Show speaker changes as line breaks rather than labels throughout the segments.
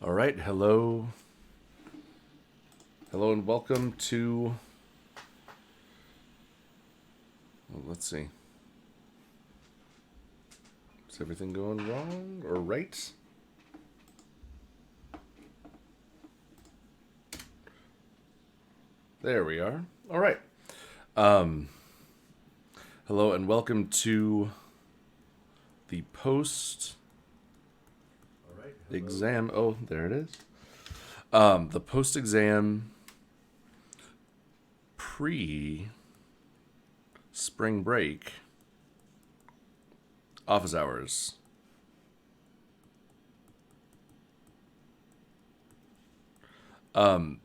All right, hello. Hello and welcome to, let's see. Is everything going wrong or right? There we are. All right. Um, Hello and welcome to the post exam. Oh, there it is. The post exam pre spring break office hours. I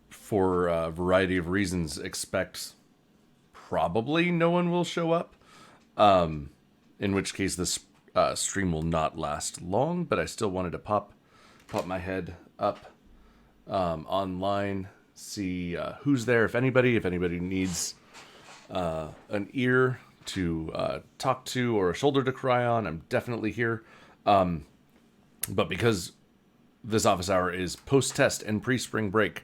for a variety of reasons expect probably no one will show up. In which case this stream will not last long. But I still wanted to pop my head up online, see who's there, if anybody needs an ear to talk to or a shoulder to cry on. I'm definitely here. But because this office hour is post-test and pre-spring break,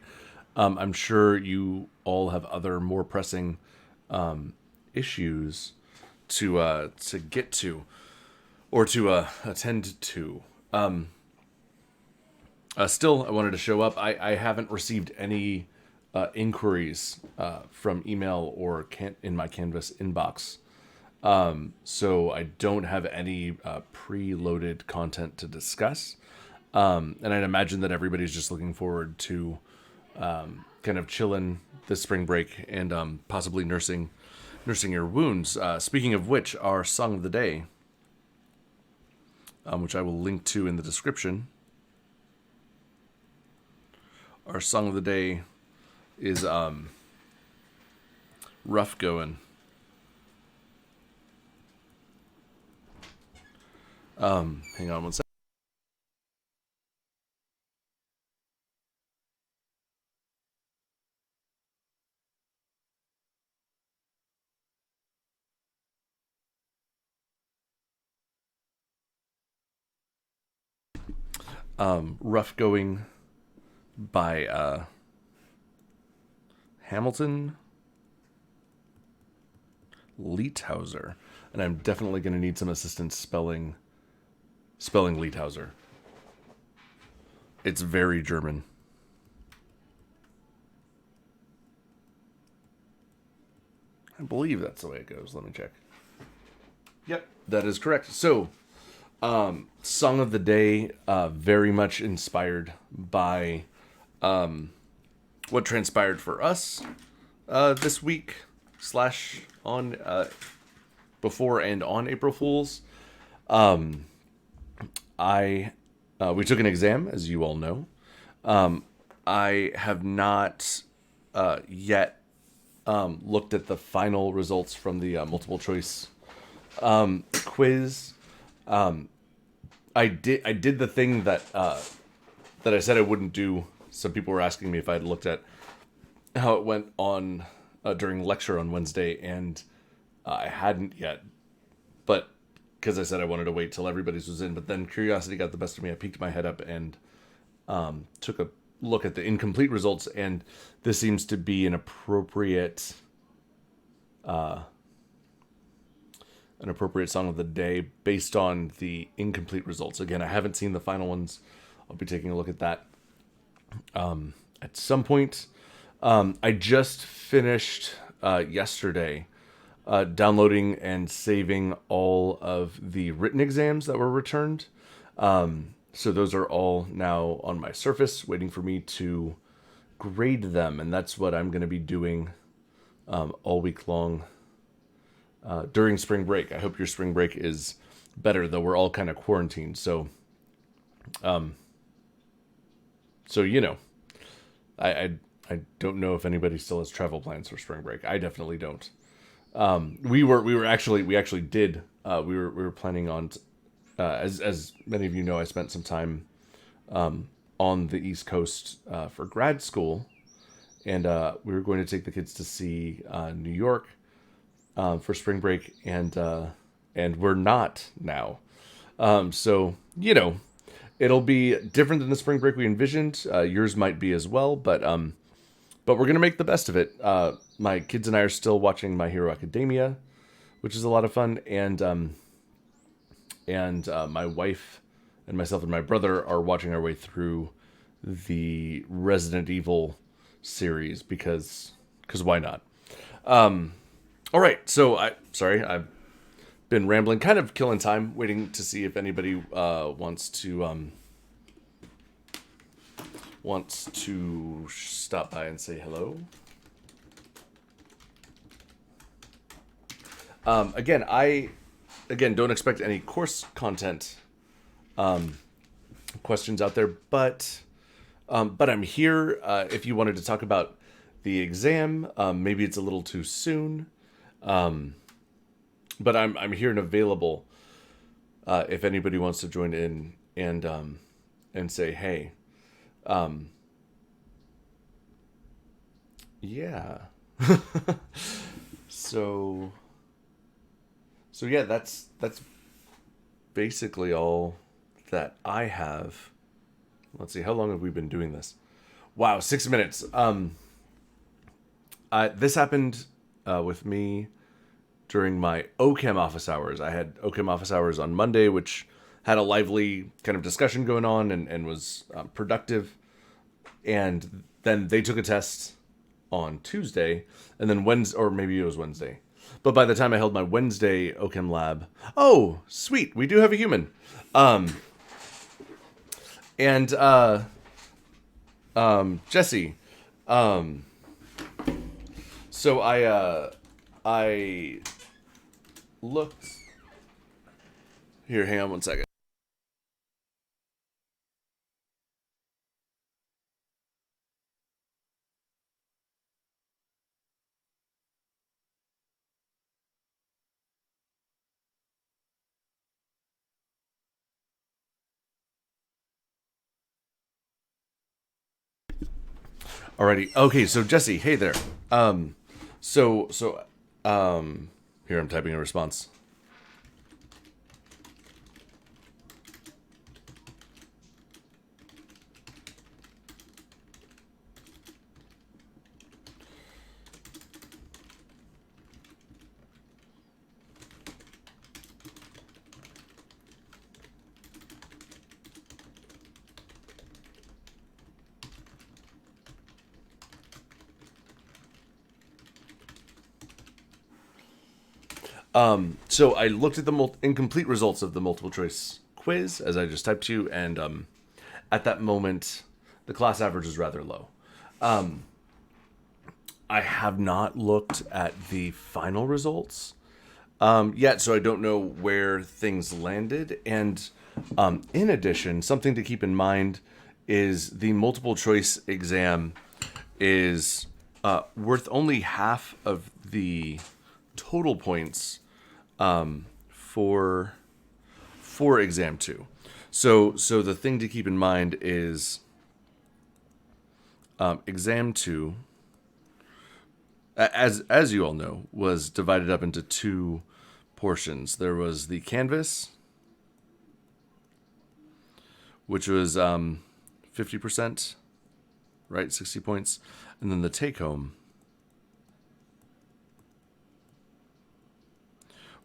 I'm sure you all have other more pressing issues to get to or to attend to. Still, I wanted to show up. I haven't received any inquiries from email or in my Canvas inbox. So I don't have any preloaded content to discuss. And I'd imagine that everybody's just looking forward to kind of chilling this spring break and possibly nursing your wounds. Speaking of which, our song of the day, which I will link to in the description. Our song of the day is Rough Goin'. Hang on one second. Rough Going by Hamilton Leithauser. And I'm definitely going to need some assistance spelling Leithauser. It's very German. I believe that's the way it goes. Let me check. Yep, that is correct. So, song of the day, very much inspired by what transpired for us this week slash on before and on April Fools. We took an exam, as you all know. I have not yet looked at the final results from the multiple choice quiz. I did the thing that I said I wouldn't do. Some people were asking me if I had looked at how it went on during lecture on Wednesday, and I hadn't yet. But because I said I wanted to wait till everybody's was in, but then curiosity got the best of me. I peeked my head up and took a look at the incomplete results, and this seems to be an appropriate song of the day based on the incomplete results. Again, I haven't seen the final ones. I'll be taking a look at that at some point. I just finished yesterday downloading and saving all of the written exams that were returned. So those are all now on my Surface, waiting for me to grade them, and that's what I'm going to be doing all week long during spring break. I hope your spring break is better, though we're all kind of quarantined. So you know, I don't know if anybody still has travel plans for spring break. I definitely don't. We actually did. We were planning on, as many of you know, I spent some time on the East Coast for grad school, and we were going to take the kids to see New York for spring break, and we're not now. So, it'll be different than the spring break we envisioned. Yours might be as well, but we're gonna make the best of it. My kids and I are still watching My Hero Academia, which is a lot of fun, and my wife and myself and my brother are watching our way through the Resident Evil series because why not? All right, so I've been rambling, kind of killing time, waiting to see if anybody wants to stop by and say hello. Again, don't expect any course content questions out there, but I'm here. If you wanted to talk about the exam, maybe it's a little too soon, but I'm here and available if anybody wants to join in and say hey. Yeah. So yeah, that's basically all that I have. Let's see, how long have we been doing this? Wow, 6 minutes. This happened with me during my OChem office hours. I had OChem office hours on Monday, which had a lively kind of discussion going on and was productive. And then they took a test on Tuesday, and then Wednesday, or maybe it was Wednesday. But by the time I held my Wednesday OChem lab, oh, sweet, we do have a human. And Jesse. So I looked here. Hang on one second. Alrighty. Okay, so Jesse, hey there. So here I'm typing a response. So I looked at the incomplete results of the multiple choice quiz as I just typed to you, and at that moment, the class average is rather low. I have not looked at the final results yet, so I don't know where things landed. And in addition, something to keep in mind is the multiple choice exam is worth only half of the total points for exam 2. So the thing to keep in mind is exam 2, as you all know, was divided up into two portions. There was the canvas, which was 50%, right, 60 points, and then the take home,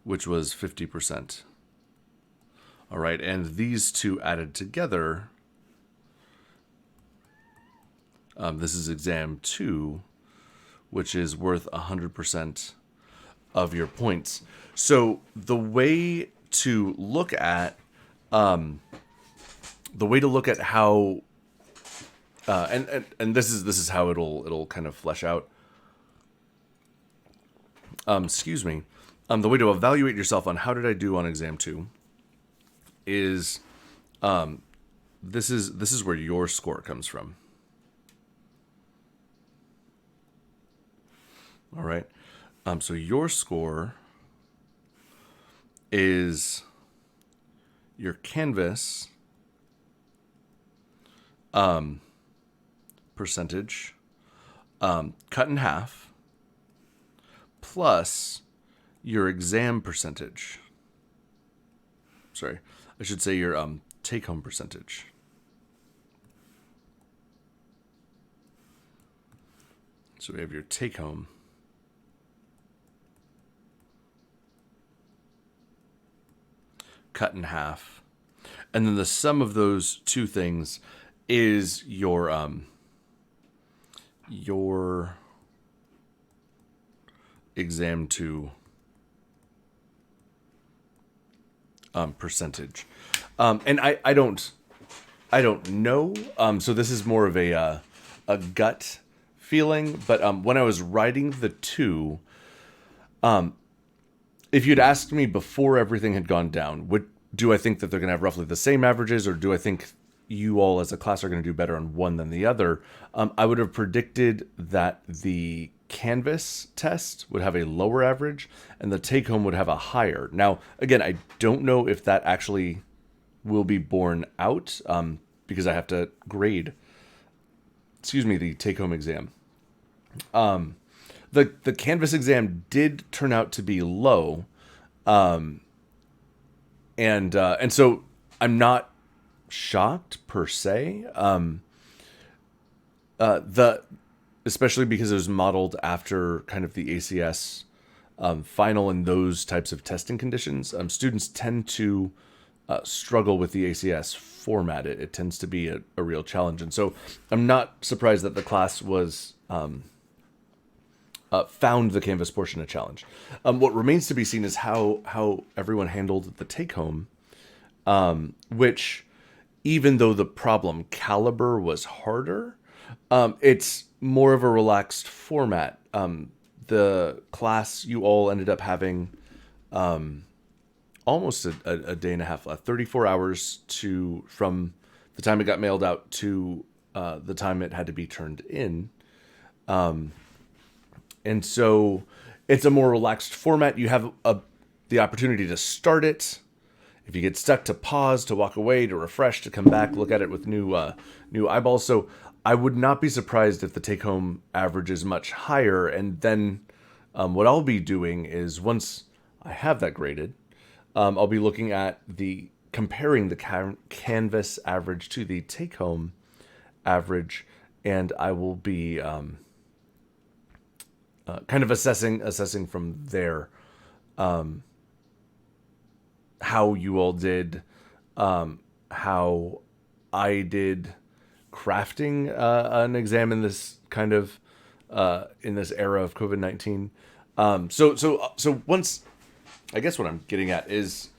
which was 50%. All right, and these two added together, this is exam 2, which is worth 100% of your points. So the way to look at how and this is how it'll kind of flesh out. Excuse me. The way to evaluate yourself on how did I do on exam 2 is this is where your score comes from. All right. So your score is your canvas percentage cut in half plus your exam percentage. Sorry, I should say your take-home percentage. So we have your take-home. Cut in half. And then the sum of those two things is your exam to percentage. And I don't know. So this is more of a gut feeling. But when I was writing the two, if you'd asked me before everything had gone down, do I think that they're going to have roughly the same averages, or do I think you all as a class are going to do better on one than the other? I would have predicted that the Canvas test would have a lower average and the take-home would have a higher. Now, again, I don't know if that actually will be borne out because I have to grade, the take-home exam. The Canvas exam did turn out to be low, and so I'm not shocked per se. Especially because it was modeled after kind of the ACS final and those types of testing conditions. Students tend to struggle with the ACS format. It tends to be a real challenge, and so I'm not surprised that the class was found the Canvas portion a challenge. What remains to be seen is how everyone handled the take-home, which, even though the problem caliber was harder, it's more of a relaxed format. The class, you all ended up having almost a day and a half left, 34 hours from the time it got mailed out to the time it had to be turned in. And so it's a more relaxed format. You have the opportunity to start it. If you get stuck, to pause, to walk away, to refresh, to come back, look at it with new eyeballs. So I would not be surprised if the take-home average is much higher. And then what I'll be doing is, once I have that graded, I'll be looking at comparing the Canvas average to the take-home average, and I will be kind of assessing from there how you all did, how I did crafting an exam in this kind of in this era of COVID-19. So once, I guess what I'm getting at is,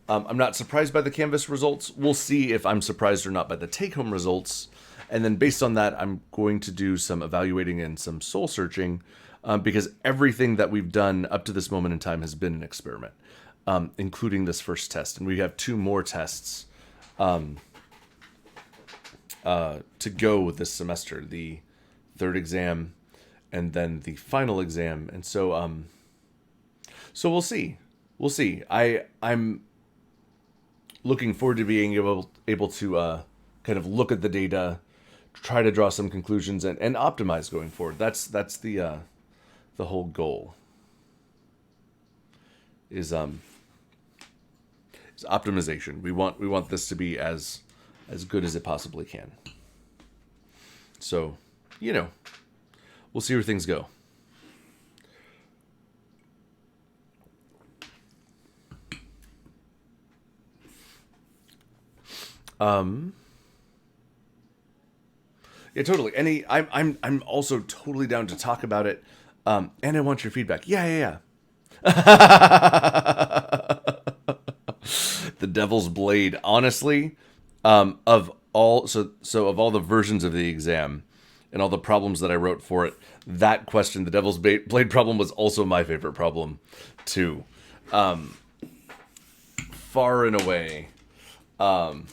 I'm not surprised by the Canvas results. We'll see if I'm surprised or not by the take-home results. And then based on that, I'm going to do some evaluating and some soul searching, because everything that we've done up to this moment in time has been an experiment, including this first test. And we have 2 more tests to go this semester, the third exam and then the final exam. And so we'll see. I'm looking forward to being able to kind of look at the data, try to draw some conclusions, and optimize going forward. That's the whole goal. Is optimization. We want this to be as good as it possibly can. So, we'll see where things go. Yeah, totally. I'm also totally down to talk about it. And I want your feedback. Yeah. The Devil's Blade. Honestly, of all the versions of the exam and all the problems that I wrote for it, that question, the Devil's Blade problem, was also my favorite problem too. Far and away. That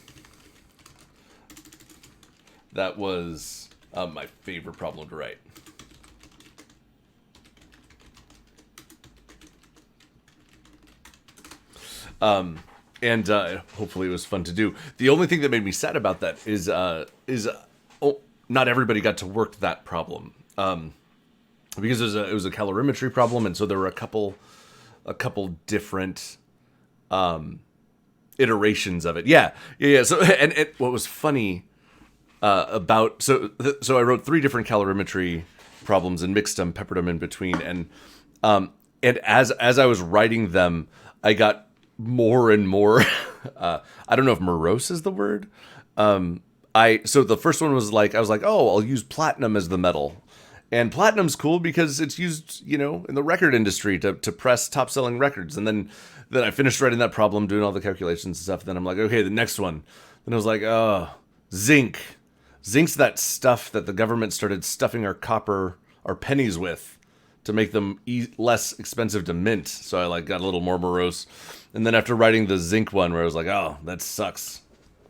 was my favorite problem to write. And hopefully it was fun to do. The only thing that made me sad about that is not everybody got to work that problem, because it was a calorimetry problem, and so there were a couple different iterations of it. Yeah. So and what was funny about so I wrote 3 different calorimetry problems and mixed them, peppered them in between, and as I was writing them, I got more and more. I don't know if morose is the word. So the first one was like, I was like, oh, I'll use platinum as the metal. And platinum's cool because it's used, in the record industry to press top selling records. And then I finished writing that problem, doing all the calculations and stuff. Then I'm like, okay, the next one. Then I was like, oh, zinc. Zinc's that stuff that the government started stuffing our pennies with to make them less expensive to mint. So I like got a little more morose. And then after writing the zinc one where I was like, oh, that sucks.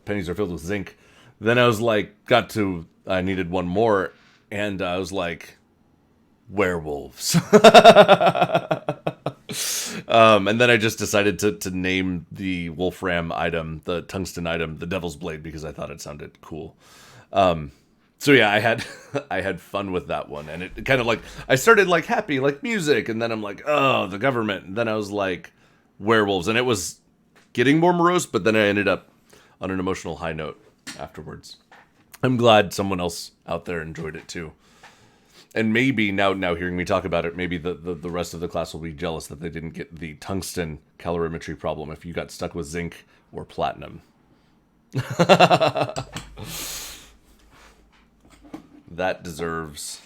Pennies are filled with zinc. Then I was like, I needed one more. And I was like, werewolves. And then I just decided to name the wolfram item, the tungsten item, the Devil's Blade, because I thought it sounded cool. So yeah, I had fun with that one, and it kind of like I started like happy, like music, and then I'm like, oh, the government, and then I was like, werewolves, and it was getting more morose, but then I ended up on an emotional high note afterwards. I'm glad someone else out there enjoyed it too. And maybe now hearing me talk about it, maybe the rest of the class will be jealous that they didn't get the tungsten calorimetry problem if you got stuck with zinc or platinum. That deserves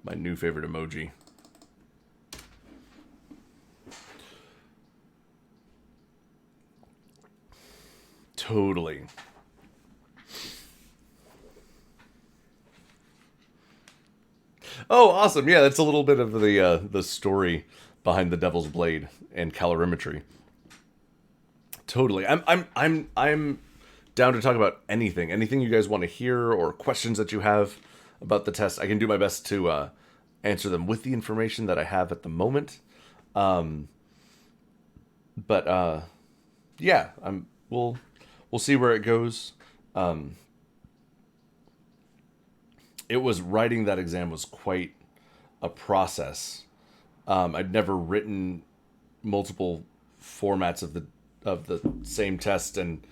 my new favorite emoji. Totally. Oh, awesome! Yeah, that's a little bit of the story behind the Devil's Blade and calorimetry. Totally. I'm down to talk about anything you guys want to hear or questions that you have about the test. I can do my best to answer them with the information that I have at the moment. But yeah, we'll see where it goes. It was writing that exam was quite a process. I'd never written multiple formats of the same test, and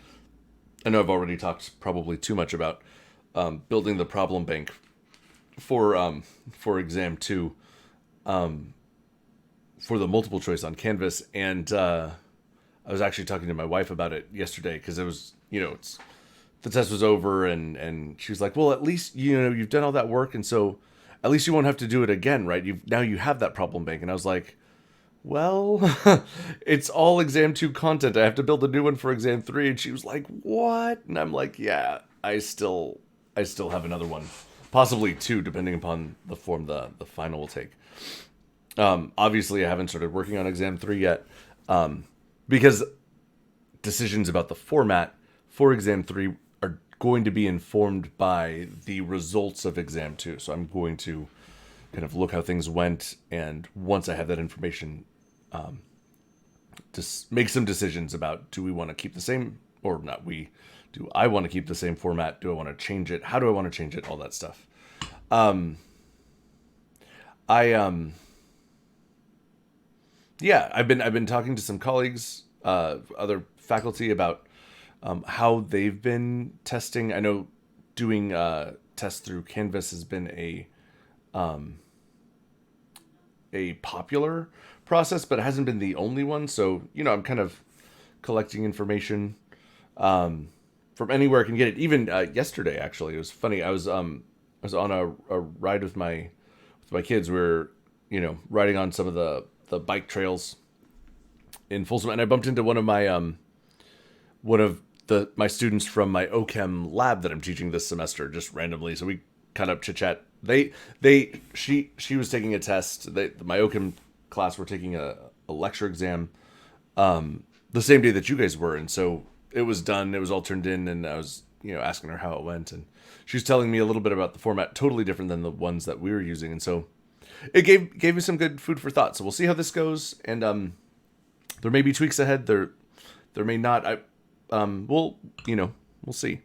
I know I've already talked probably too much about building the problem bank for exam 2 for the multiple choice on Canvas, and I was actually talking to my wife about it yesterday because it was the test was over, and she was like, well, at least you've done all that work, and so at least you won't have to do it again, right? Now you have that problem bank. And I was like, well, it's all exam 2 content. I have to build a new one for exam 3. And she was like, what? And I'm like, yeah, I still have another one, possibly 2, depending upon the form the final will take. Obviously I haven't started working on exam 3 yet, because decisions about the format for exam 3 are going to be informed by the results of exam 2. So I'm going to kind of look how things went, and once I have that information, to make some decisions about, do we want to keep the same or not? Do I want to keep the same format? Do I want to change it? How do I want to change it? All that stuff. Yeah, I've been talking to some colleagues, other faculty about how they've been testing. I know doing tests through Canvas has been a popular process, but it hasn't been the only one. So I'm kind of collecting information from anywhere I can get it. Even yesterday, actually, it was funny. I was on a ride with my kids. We were riding on some of the bike trails in Folsom, and I bumped into one of my my students from my OChem lab that I'm teaching this semester, just randomly. So we caught up, chit chat. She was taking a test. My OChem class were taking a lecture exam the same day that you guys were, and so it was done. It was all turned in, and I was asking her how it went, and she was telling me a little bit about the format, totally different than the ones that we were using, and so it gave me some good food for thought. So we'll see how this goes, and there may be tweaks ahead. There may not. We'll see.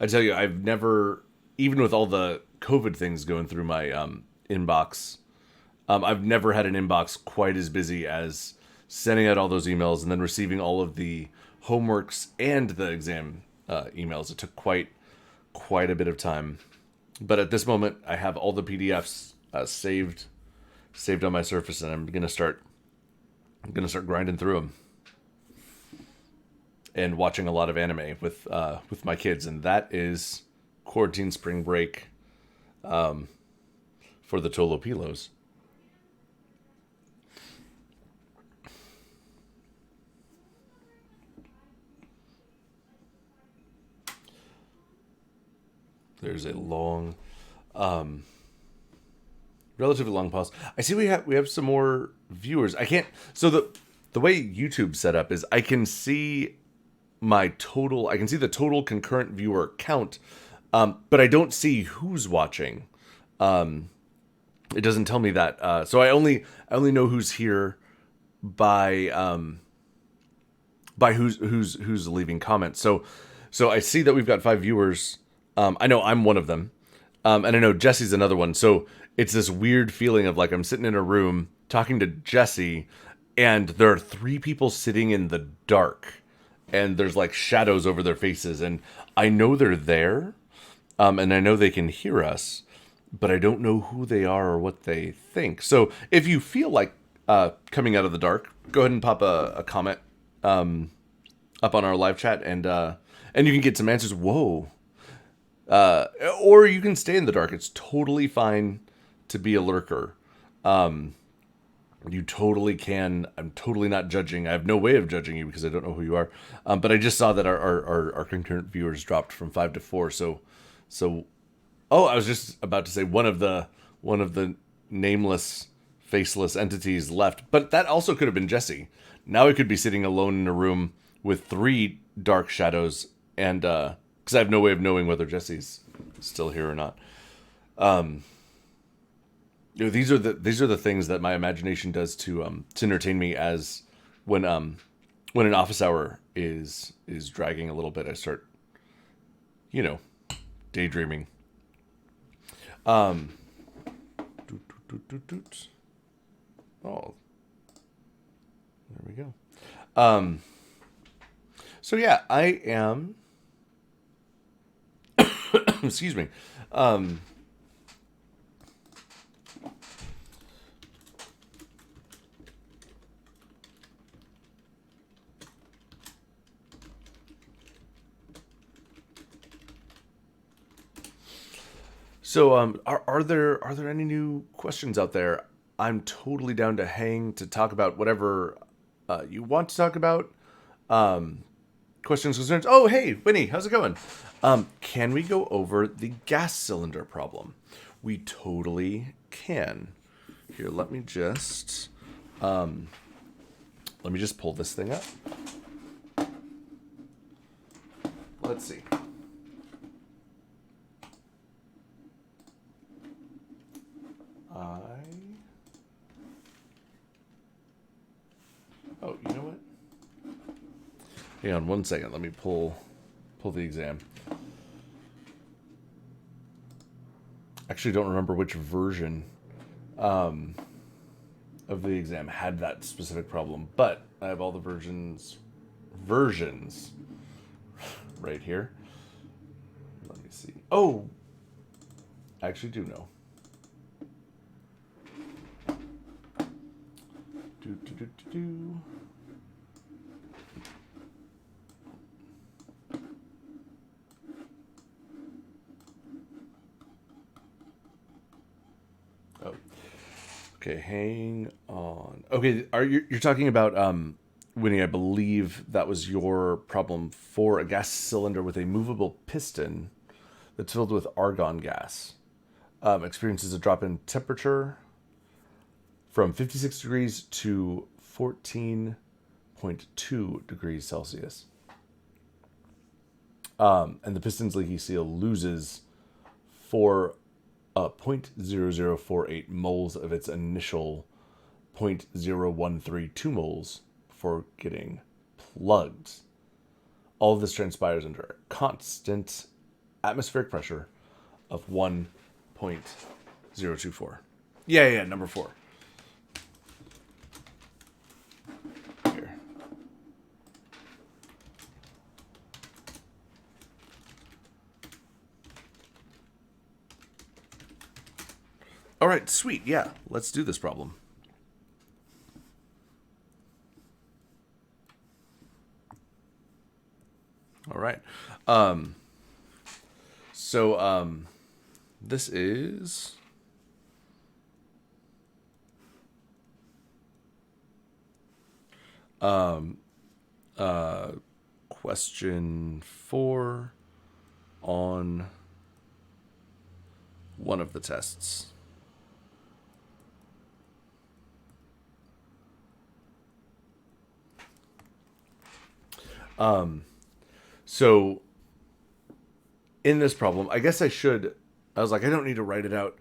I tell you, I've never, even with all the COVID things going through my inbox. I've never had an inbox quite as busy as sending out all those emails and then receiving all of the homeworks and the exam emails. It took quite a bit of time, but at this moment, I have all the PDFs saved on my Surface, and I'm gonna start grinding through them and watching a lot of anime with my kids, and that is quarantine spring break for the Tolo Pilos. There's a long, relatively long pause. I see we have some more viewers. I can't. So the way YouTube's set up is I can see my total. I can see the total concurrent viewer count, but I don't see who's watching. It doesn't tell me that. So I only know who's here by who's leaving comments. So I see that we've got 5 viewers. I know I'm one of them. And I know Jesse's another one. So it's this weird feeling of like I'm sitting in a room talking to Jesse, and there are 3 people sitting in the dark, and there's like shadows over their faces, and I know they're there, and I know they can hear us, but I don't know who they are or what they think. So if you feel like coming out of the dark, go ahead and pop a comment up on our live chat, and you can get some answers. Whoa. Or you can stay in the dark. It's totally fine to be a lurker. You totally can. I'm totally not judging. I have no way of judging you because I don't know who you are. But I just saw that our concurrent viewers dropped from 5 to 4. So, oh, I was just about to say one of the nameless, faceless entities left, but that also could have been Jesse. Now I could be sitting alone in a room with 3 dark shadows, and because I have no way of knowing whether Jesse's still here or not. These are the things that my imagination does to entertain me. As when an office hour is dragging a little bit, I start, daydreaming. Oh, there we go. So yeah, I am. Excuse me. So, are there any new questions out there? I'm totally down to hang to talk about whatever you want to talk about. Questions, concerns. Oh, hey, Winnie, how's it going? Can we go over the gas cylinder problem? We totally can. Here, let me just pull this thing up. Let's see. Oh, you know what? Hang on 1 second. Let me pull the exam. Actually, don't remember which version of the exam had that specific problem, but I have all the versions right here. Let me see. Oh, I actually do know. Oh, okay. Hang on. Okay, you're talking about Winnie? I believe that was your problem for a gas cylinder with a movable piston that's filled with argon gas. Experiences a drop in temperature from 56 degrees to 14.2 degrees Celsius. And the piston's leaky seal loses 0.0048 moles of its initial 0.0132 moles before getting plugged. All of this transpires under a constant atmospheric pressure of 1 0.024. Yeah, number 4. Here. All right, sweet. Yeah, let's do this problem. All right. So this is question 4 on one of the tests. So in this problem, I guess I was like, I don't need to write it out.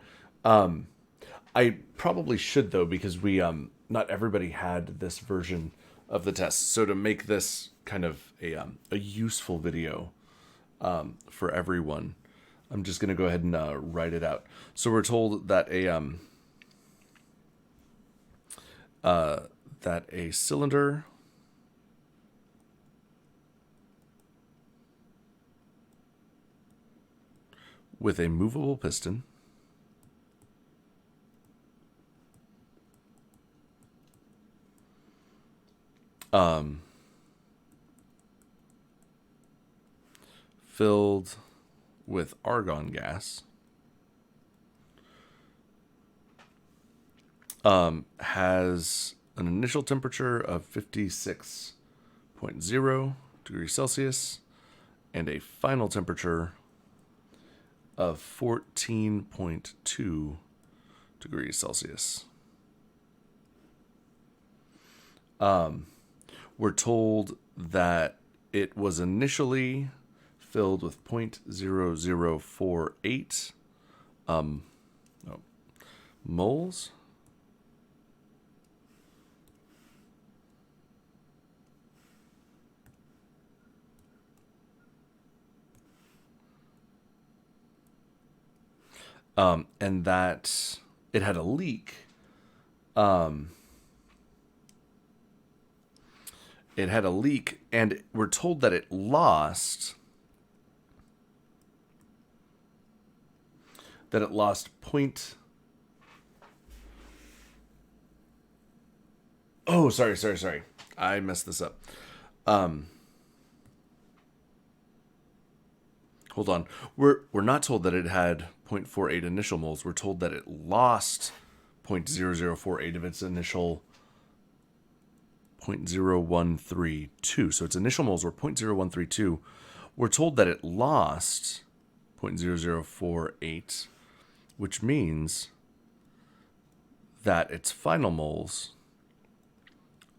I probably should though, because we, not everybody had this version of the test. So to make this kind of a useful video, for everyone, I'm just going to go ahead and, write it out. So we're told that a cylinder with a movable piston filled with argon gas has an initial temperature of 56.0 degrees Celsius and a final temperature of 14.2 degrees Celsius. We're told that it was initially filled with 0.0048 moles. And that it had a leak. It had a leak, and we're told that it lost. Point. Oh, sorry. I messed this up. Hold on. We're not told that it had 0.48 initial moles. We're told that it lost 0.0048 of its initial 0.0132. So its initial moles were 0.0132. We're told that it lost 0.0048, which means that its final moles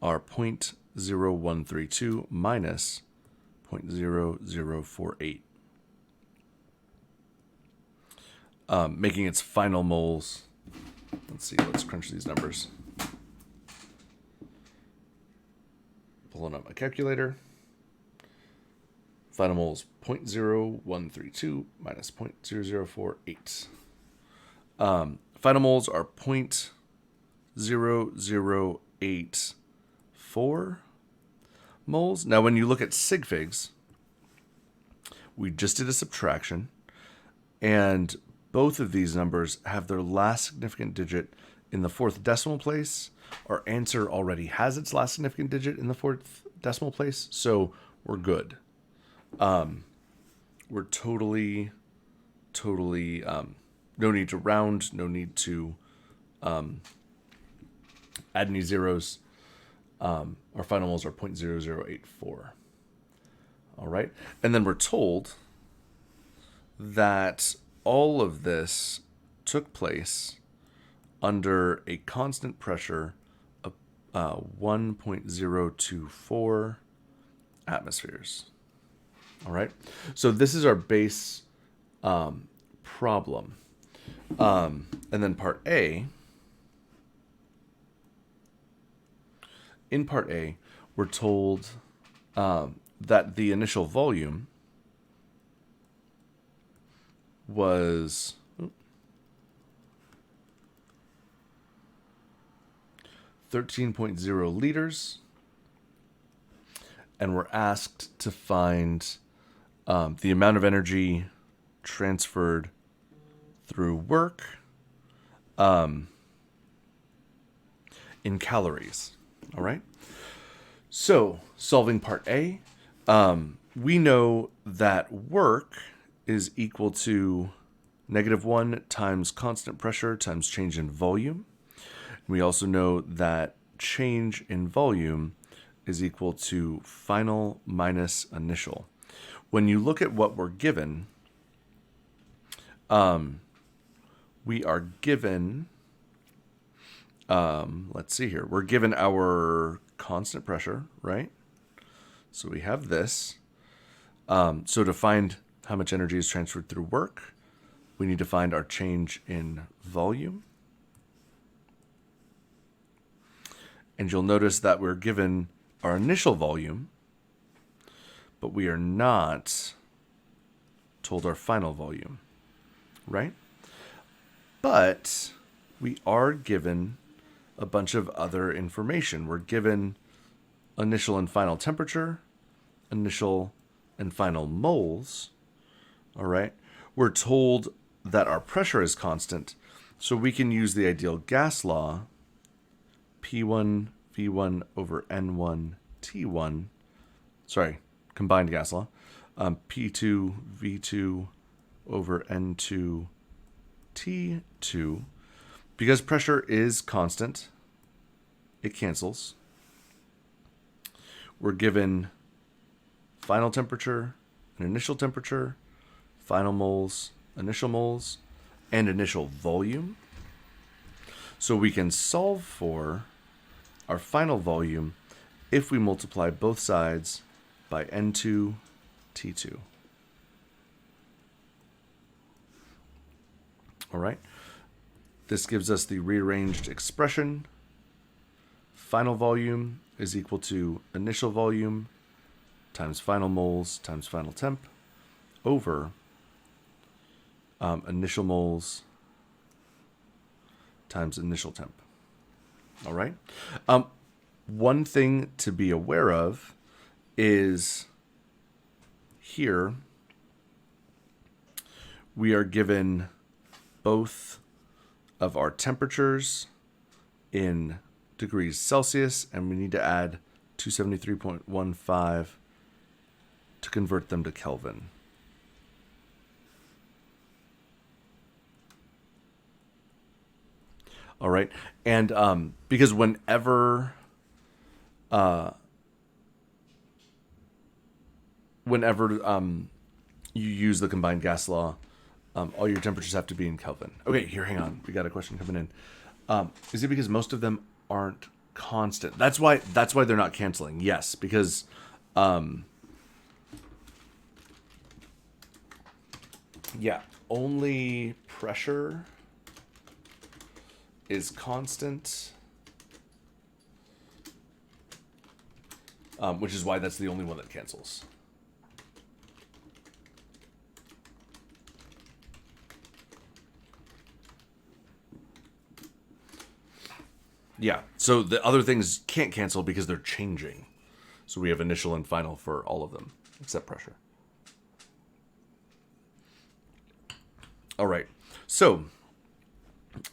are 0.0132 minus 0.0048. Making its final moles, let's crunch these numbers. Pulling up my calculator. Final moles 0.0132 minus 0.0048. Final moles are 0.0084 moles. Now, when you look at sig figs, we just did a subtraction, and both of these numbers have their last significant digit in the 4th decimal place. Our answer already has its last significant digit in the 4th decimal place, so we're good. We're totally, no need to round, no need to add any zeros. Our final moles are 0.0084. All right, and then we're told that all of this took place under a constant pressure of 1.024 atmospheres. All right, so this is our base problem. And then part A. In part A, we're told that the initial volume was 13.0 liters. And we're asked to find the amount of energy transferred through work in calories. All right. So solving part A, we know that work is equal to -1 times constant pressure times change in volume. We also know that change in volume is equal to final minus initial. When you look at what we're given, we are given, let's see here, we're given our constant pressure, right? So we have this. So to find how much energy is transferred through work, we need to find our change in volume. And you'll notice that we're given our initial volume, but we are not told our final volume, right? But we are given a bunch of other information. We're given initial and final temperature, initial and final moles, all right? We're told that our pressure is constant, so we can use the ideal gas law, P1 V1 over N1 T1, sorry, combined gas law, P2 V2 over N2 T2. Because pressure is constant, it cancels. We're given final temperature and initial temperature, final moles, initial moles, and initial volume. So we can solve for our final volume if we multiply both sides by N2 T2. All right. This gives us the rearranged expression. Final volume is equal to initial volume times final moles times final temp over initial moles times initial temp. All right. One thing to be aware of is here we are given both of our temperatures in degrees Celsius, and we need to add 273.15 to convert them to Kelvin. All right, and because whenever you use the combined gas law, all your temperatures have to be in Kelvin. Okay, here, hang on. We got a question coming in. Is it because most of them aren't constant? That's why they're not canceling. Yes, because yeah, only pressure is constant, which is why that's the only one that cancels. Yeah, so the other things can't cancel because they're changing. So we have initial and final for all of them, except pressure. All right, so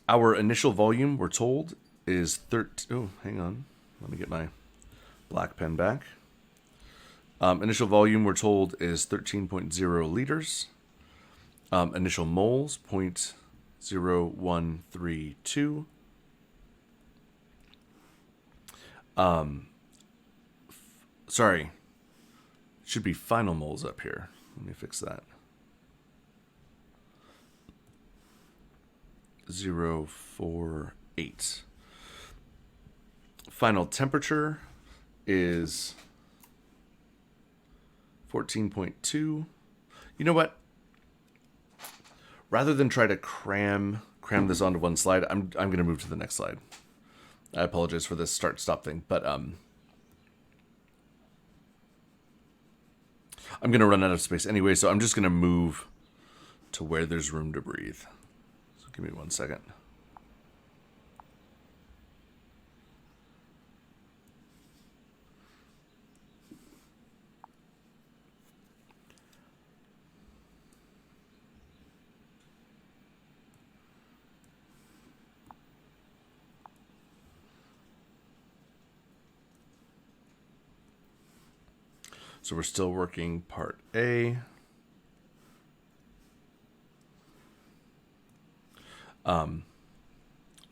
our initial volume, we're told, is 13... Oh, hang on. Let me get my black pen back. Initial volume, we're told, is 13.0 liters. Initial moles, 0.0132. Sorry. It should be final moles up here. Let me fix that. 0.48. Final temperature is 14.2. You know what? Rather than try to cram this onto one slide, I'm going to move to the next slide. I apologize for this start-stop thing, but I'm going to run out of space anyway, so I'm just going to move to where there's room to breathe. So give me 1 second. So we're still working part A.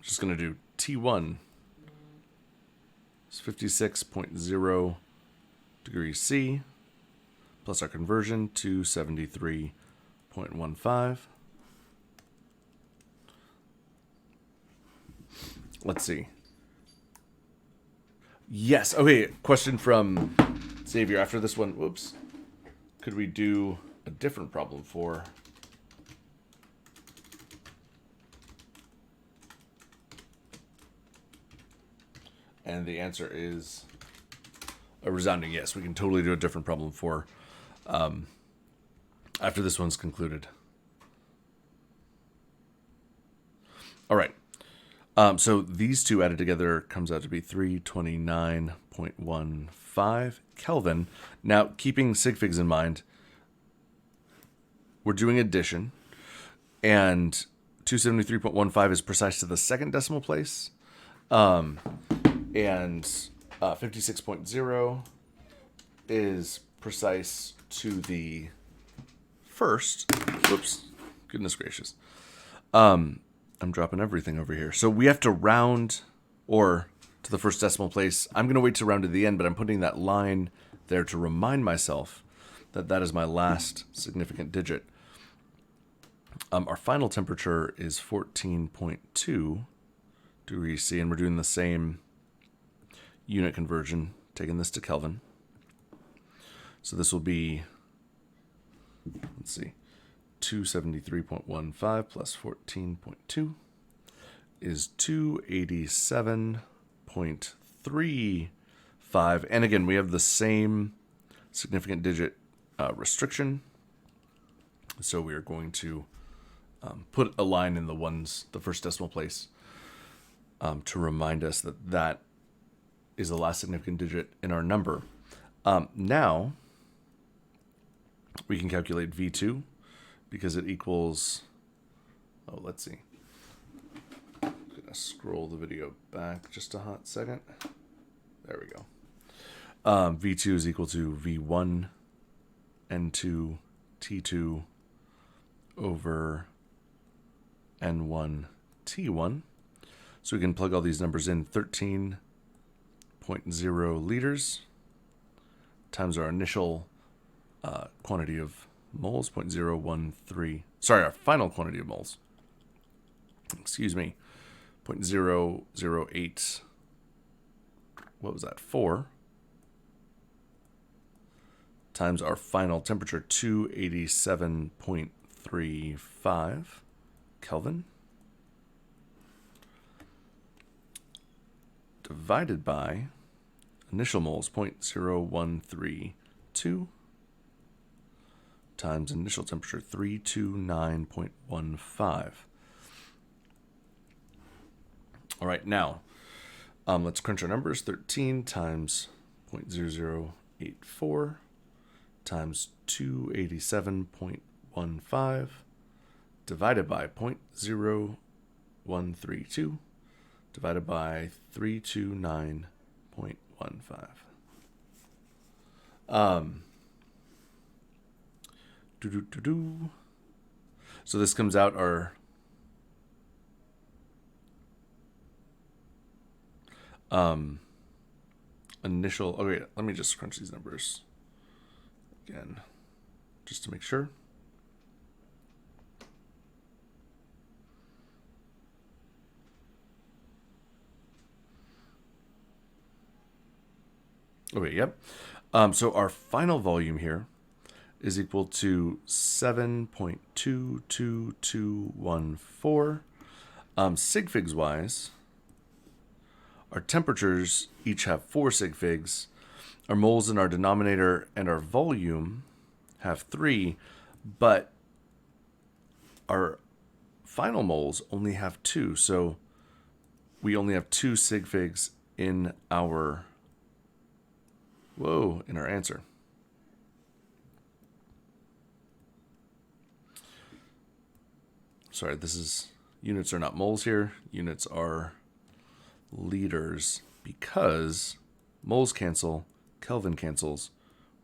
Just going to do T1 is 56.0 degrees C plus our conversion to 73.15. Let's see. Yes. Okay. Question from Xavier. After this one, whoops. Could we do a different problem for... And the answer is a resounding yes. We can totally do a different problem for after this one's concluded. All right. So these two added together comes out to be 329.15 Kelvin. Now, keeping sig figs in mind, we're doing addition, and 273.15 is precise to the second decimal place. And 56.0 is precise to the first. Whoops. Goodness gracious. I'm dropping everything over here. So we have to round or to the first decimal place. I'm going to wait to round to the end, but I'm putting that line there to remind myself that that is my last significant digit. Our final temperature is 14.2 degrees C, and we're doing the same unit conversion, taking this to Kelvin. So this will be, let's see, 273.15 plus 14.2 is 287.35. And again, we have the same significant digit restriction. So we are going to put a line in the first decimal place to remind us that that is the last significant digit in our number. Now, we can calculate V2 because it equals, let's see. I'm going to scroll the video back just a hot second. There we go. V2 is equal to V1 N2 T2 over N1 T1. So we can plug all these numbers in. 13.0 liters times our initial quantity of moles, 0.013. Sorry, our final quantity of moles. Excuse me. 0.008. What was that? 4 times our final temperature, 287.35 Kelvin, divided by initial moles, 0.0132 times initial temperature, 329.15. All right, now let's crunch our numbers. 13 times 0.0084 times 287.15 divided by 0.0132 divided by 329.15. So this comes out our initial. Okay, let me just crunch these numbers again, just to make sure. Okay, yep. So our final volume here is equal to 7.22214. Sig figs wise, our temperatures each have 4 sig figs. Our moles in our denominator and our volume have 3, but our final moles only have 2. So we only have 2 sig figs in our answer. Sorry, units are not moles here. Units are liters because moles cancel, Kelvin cancels,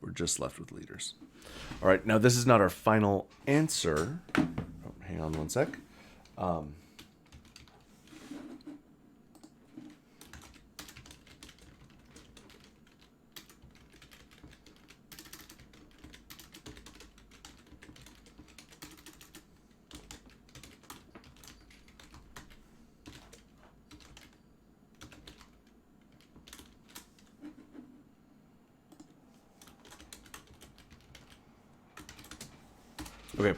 We're just left with liters. All right, now this is not our final answer. Oh, hang on one sec. Okay.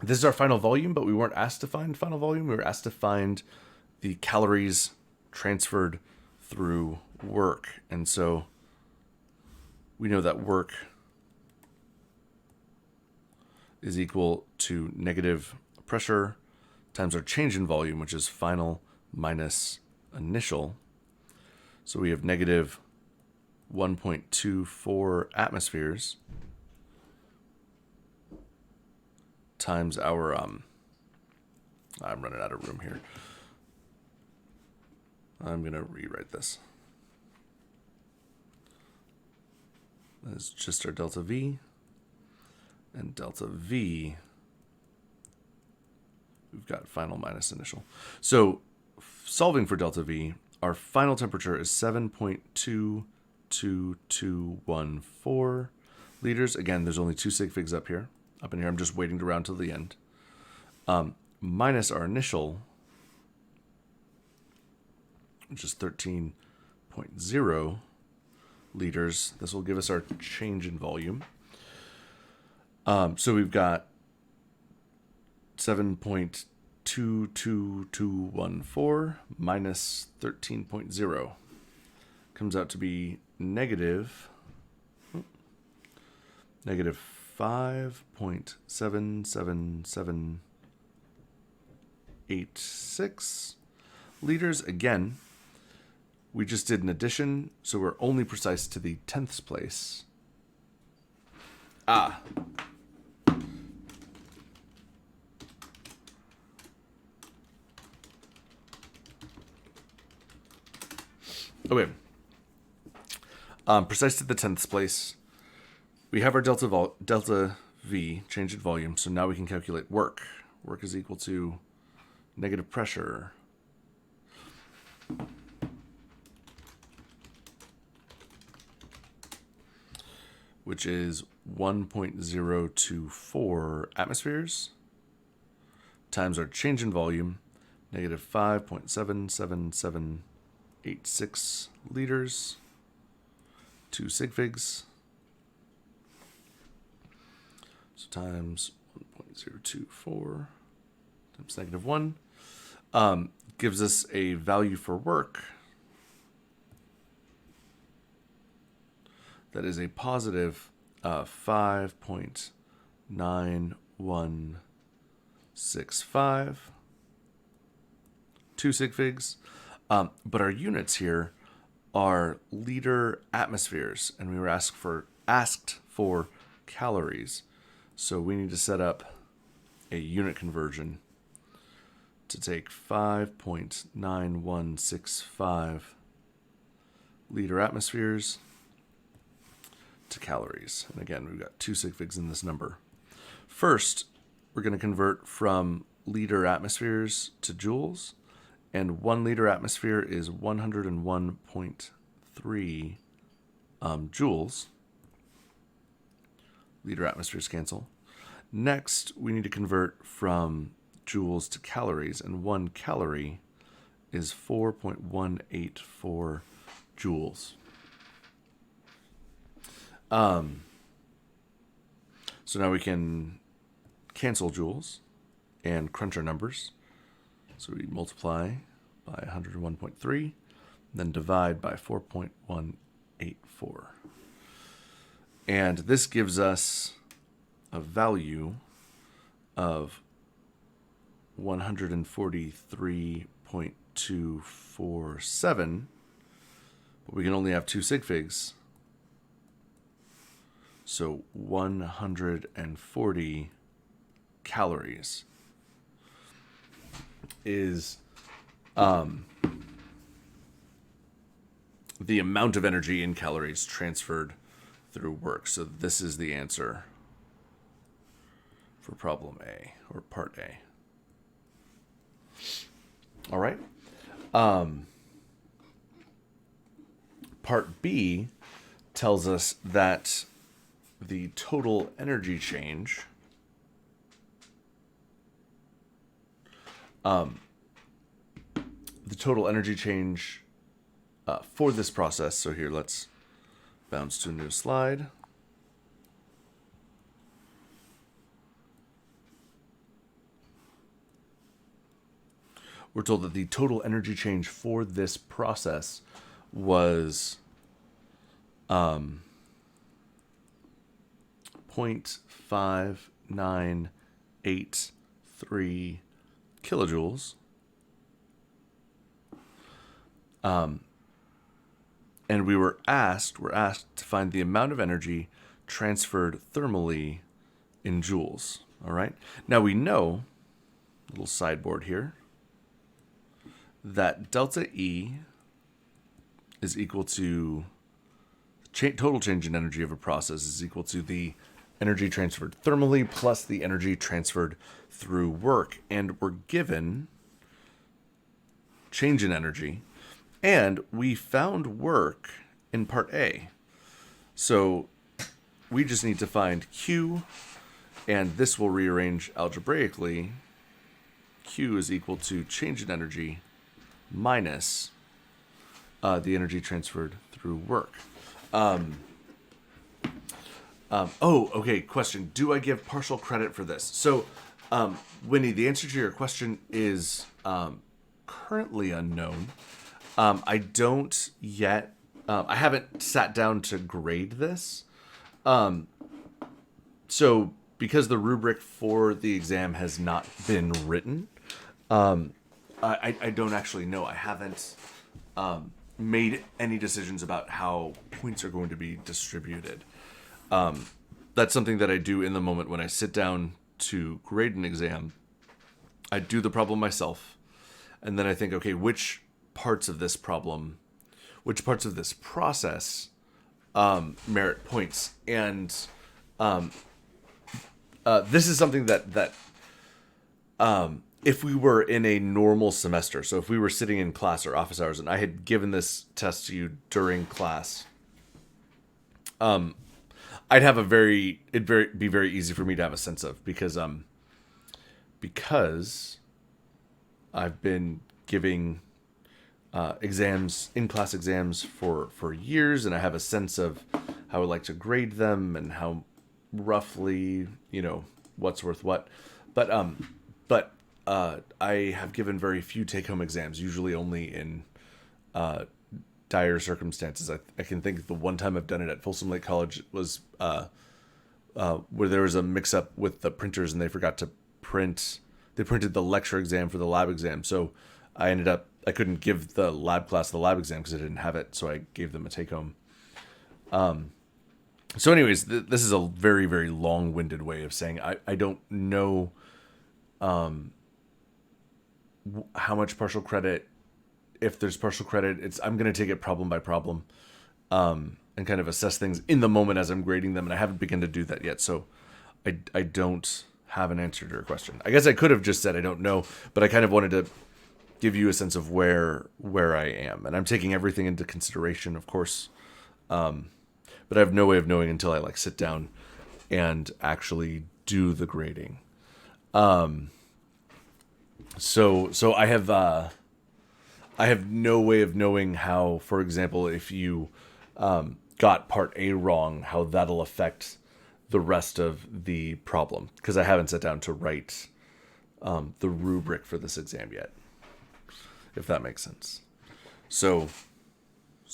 This is our final volume, but we weren't asked to find final volume. We were asked to find the calories transferred through work. And so we know that work is equal to negative pressure times our change in volume, which is final minus initial. So we have negative 1.24 atmospheres times our, I'm running out of room here. I'm going to rewrite this. That's just our delta V. And delta V, we've got final minus initial. So solving for delta V, our final temperature is 7.22214 liters. Again, there's only 2 sig figs up in here. I'm just waiting to round till the end. Minus our initial, which is 13.0 liters. This will give us our change in volume. So we've got 7.22214 minus 13.0 comes out to be negative 5.77786 liters. Again, we just did an addition, so we're only precise to the tenths place. Okay. Precise to the tenths place. We have our delta V, change in volume, so now we can calculate work. Work is equal to negative pressure which is 1.024 atmospheres times our change in volume, negative 5.77786 liters, 2 sig figs. So times 1.024 times negative 1 gives us a value for work that is a positive 5.9165, 2 sig figs. But our units here are liter atmospheres, and we were asked for calories. So we need to set up a unit conversion to take 5.9165 liter atmospheres to calories. And again, we've got 2 sig figs in this number. First, we're going to convert from liter atmospheres to joules, and 1 liter atmosphere is 101.3 joules. Liter atmospheres cancel. Next, we need to convert from joules to calories, and 1 calorie is 4.184 joules. So now we can cancel joules and crunch our numbers. So we multiply by 101.3, then divide by 4.184. And this gives us a value of 143.247, but we can only have 2 sig figs. So 140 calories is the amount of energy in calories transferred through work. So this is the answer for problem A, or part A. All right. Part B tells us that the total energy change for this process. So here, let's bounce to a new slide. We're told that the total energy change for this process was 0.5983 kilojoules. And we're asked to find the amount of energy transferred thermally in joules. All right. Now we know, little sideboard here, that delta E is equal to total change in energy of a process is equal to the energy transferred thermally plus the energy transferred through work. And we're given change in energy, and we found work in part A. So we just need to find Q, and this will rearrange algebraically. Q is equal to change in energy minus the energy transferred through work. Okay, question. Do I give partial credit for this? So, Winnie, the answer to your question is currently unknown. I don't yet, I haven't sat down to grade this. So, because the rubric for the exam has not been written, I don't actually know. I haven't made any decisions about how points are going to be distributed. That's something that I do in the moment when I sit down to grade an exam. I do the problem myself, and then I think, okay, which parts of this process merit points? And this is something that if we were in a normal semester, so if we were sitting in class or office hours and I had given this test to you during class, I'd have be very easy for me to have a sense of, because I've been giving in-class exams for years, and I have a sense of how I like to grade them and how roughly, what's worth what. But I have given very few take-home exams, usually only in dire circumstances. I can think the one time I've done it at Folsom Lake College was where there was a mix-up with the printers, and they forgot to print. They printed the lecture exam for the lab exam, so I couldn't give the lab class the lab exam because I didn't have it, so I gave them a take-home. So anyways, this is a very, very long-winded way of saying I don't know how much partial credit, if there's partial credit. I'm going to take it problem by problem and kind of assess things in the moment as I'm grading them, and I haven't begun to do that yet, so I don't have an answer to your question. I guess I could have just said I don't know, but I kind of wanted to give you a sense of where I am, and I'm taking everything into consideration, of course, but I have no way of knowing until I sit down and actually do the grading. So I have no way of knowing how, for example, if you got part A wrong, how that'll affect the rest of the problem, because I haven't sat down to write the rubric for this exam yet, if that makes sense. So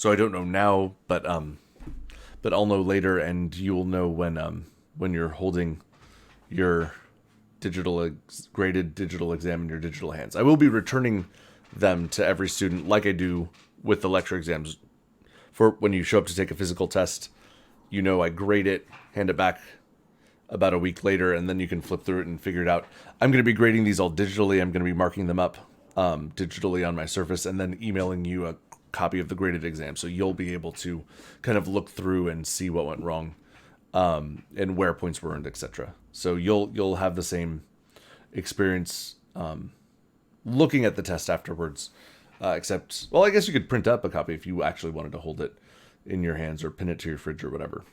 I don't know now, but I'll know later, and you'll know when you're holding your graded digital exam in your digital hands. I will be returning them to every student like I do with the lecture exams. For when you show up to take a physical test, I grade it, hand it back about a week later, and then you can flip through it and figure it out. I'm going to be grading these all digitally. I'm going to be marking them up digitally on my Surface, and then emailing you a copy of the graded exam, so you'll be able to kind of look through and see what went wrong, and where points were earned, etc. So you'll have the same experience looking at the test afterwards, except, well, I guess you could print up a copy if you actually wanted to hold it in your hands or pin it to your fridge or whatever.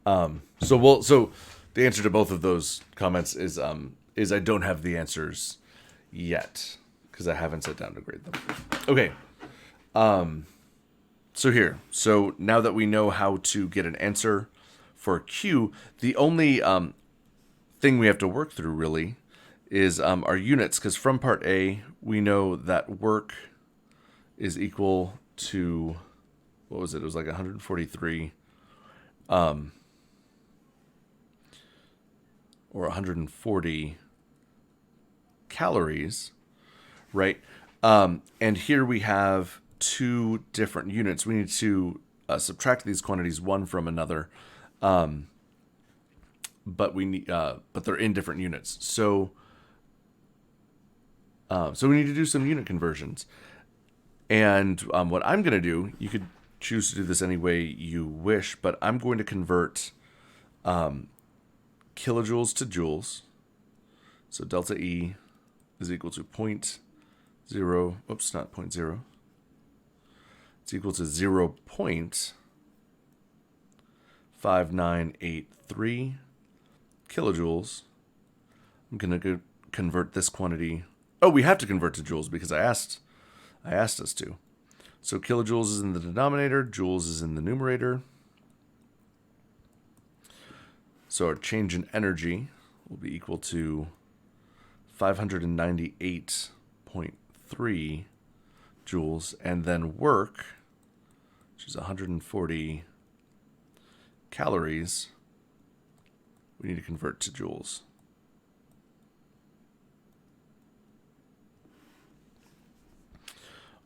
So the answer to both of those comments is I don't have the answers yet because I haven't sat down to grade them. Okay. So now that we know how to get an answer for Q, the only thing we have to work through really is our units, because from part A we know that work is equal to, what was it? It was like 143 or 140 calories, right? And here we have two different units. We need to subtract these quantities one from another, but they're in different units. So we need to do some unit conversions. And what I'm going to do, you could choose to do this any way you wish, but I'm going to convert kilojoules to joules. So delta E is equal to 0.0, oops, not 0.0. It's equal to 0.5983 kilojoules. I'm going to convert this quantity. Oh, we have to convert to joules because I asked us to. So kilojoules is in the denominator, joules is in the numerator. So our change in energy will be equal to 598.3 joules, and then work, which is 140 calories, we need to convert to joules.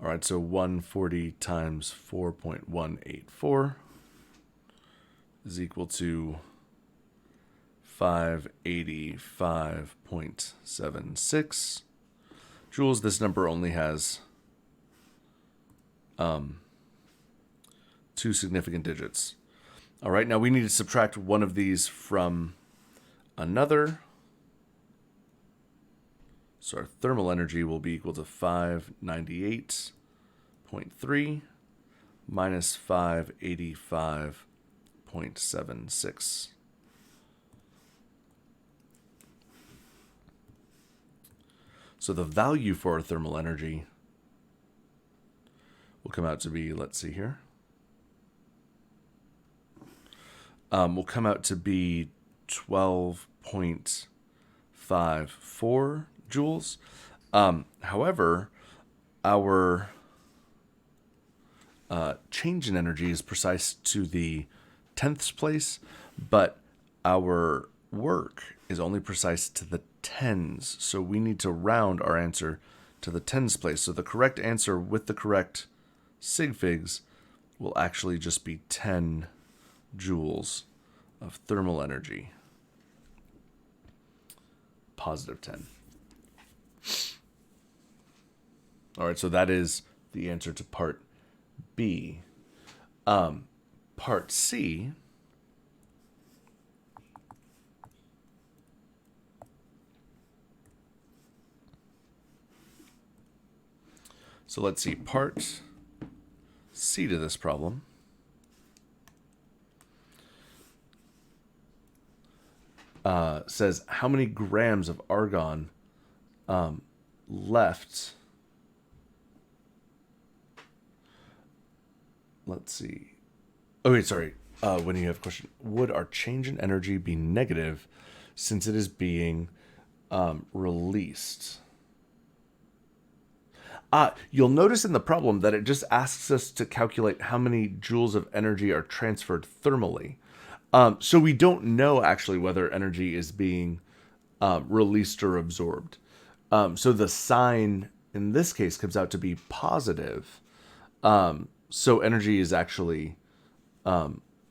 All right, so 140 times 4.184 is equal to 585.76 joules. This number only has two significant digits. All right, now we need to subtract one of these from another. So our thermal energy will be equal to 598.3 minus 585.76. So the value for our thermal energy will come out to be, let's see here, will come out to be 12.54 joules. However, our change in energy is precise to the 10th place, but our work is only precise to the tens. So we need to round our answer to the tens place. So the correct answer with the correct sig figs will actually just be 10 joules of thermal energy. Positive 10. All right, so that is the answer to part B. Part C, so let's see, part C to this problem says how many grams of argon left. Let's see. Okay, sorry. When you have a question, would our change in energy be negative since it is being released? You'll notice in the problem that it just asks us to calculate how many joules of energy are transferred thermally. So we don't know actually whether energy is being released or absorbed. So the sign in this case comes out to be positive. So energy is actually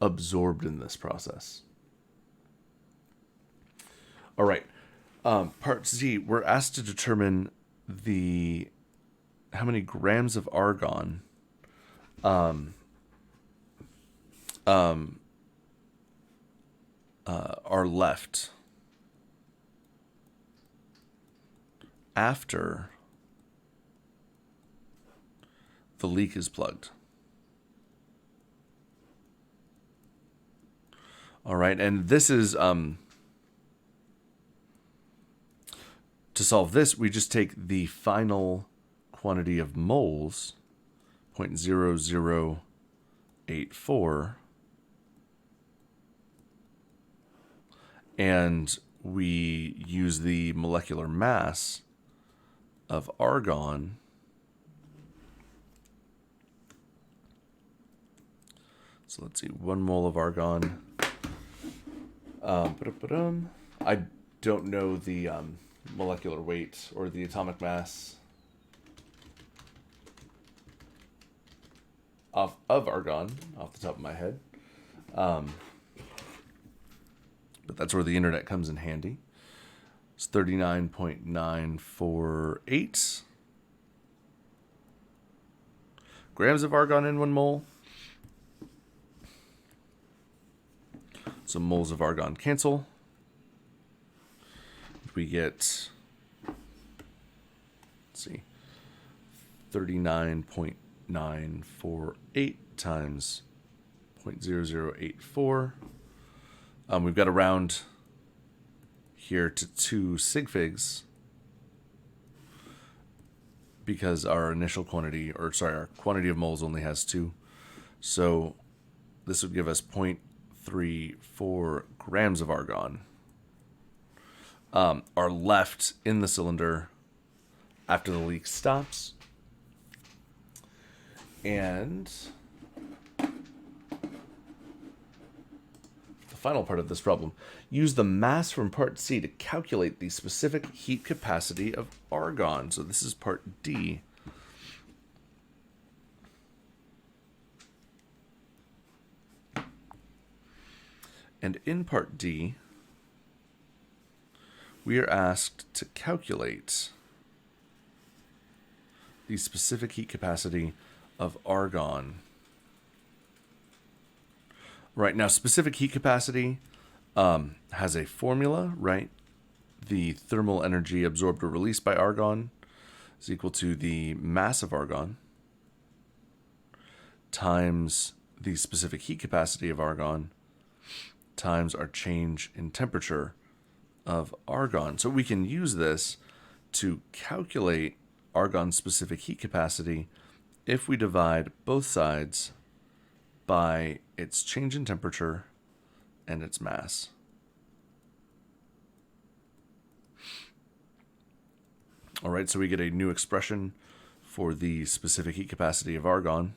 absorbed in this process. All right. Part Z, we're asked to determine the how many grams of argon are left after the leak is plugged. All right, and this is to solve this, we just take the final quantity of moles, 0.0084, and we use the molecular mass of argon So let's see, 1 mole of argon. I don't know the molecular weight or the atomic mass of argon off the top of my head. But that's where the internet comes in handy. It's 39.948 grams of argon in 1 mole. So moles of argon cancel. We get, let's see, 39.948 times 0.0084. We've got to round here to 2 sig figs because our initial quantity, our quantity of moles only has 2. So this would give us 0.34 grams of argon are left in the cylinder after the leak stops. And the final part of this problem, use the mass from part C to calculate the specific heat capacity of argon. So this is part D. And in part D, we are asked to calculate the specific heat capacity of argon. Right, now specific heat capacity has a formula, right? The thermal energy absorbed or released by argon is equal to the mass of argon times the specific heat capacity of argon times our change in temperature of argon. So we can use this to calculate argon's specific heat capacity if we divide both sides by its change in temperature and its mass. All right, so we get a new expression for the specific heat capacity of argon.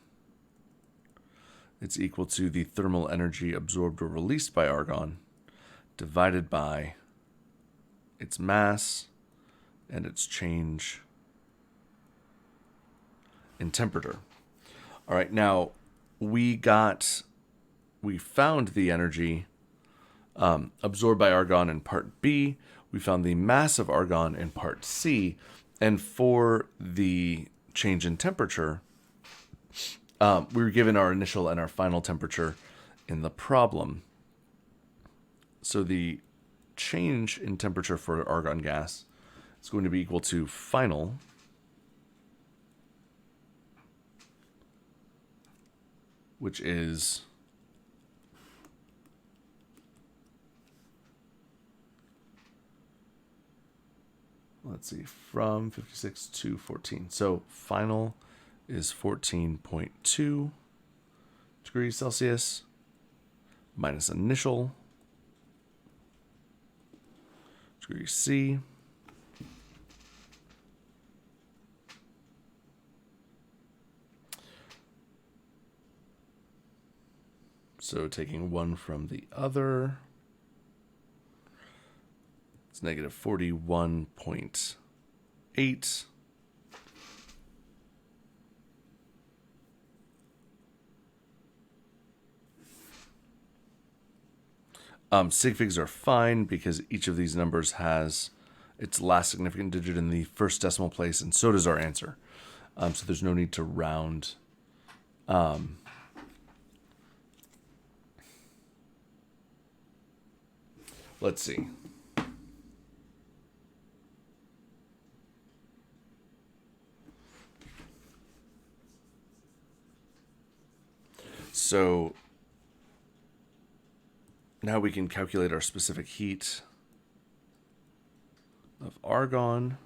It's equal to the thermal energy absorbed or released by argon divided by its mass and its change in temperature. All right, now we found the energy absorbed by argon in part B. We found the mass of argon in part C. And for the change in temperature, we were given our initial and our final temperature in the problem. So the change in temperature for argon gas is going to be equal to final which is let's see, from 56 to 14. So final is 14.2 degrees Celsius minus initial degrees C so taking one from the other, it's negative 41.8. Sig figs are fine because each of these numbers has its last significant digit in the first decimal place, and so does our answer. So there's no need to round. Let's see. So now we can calculate our specific heat of argon,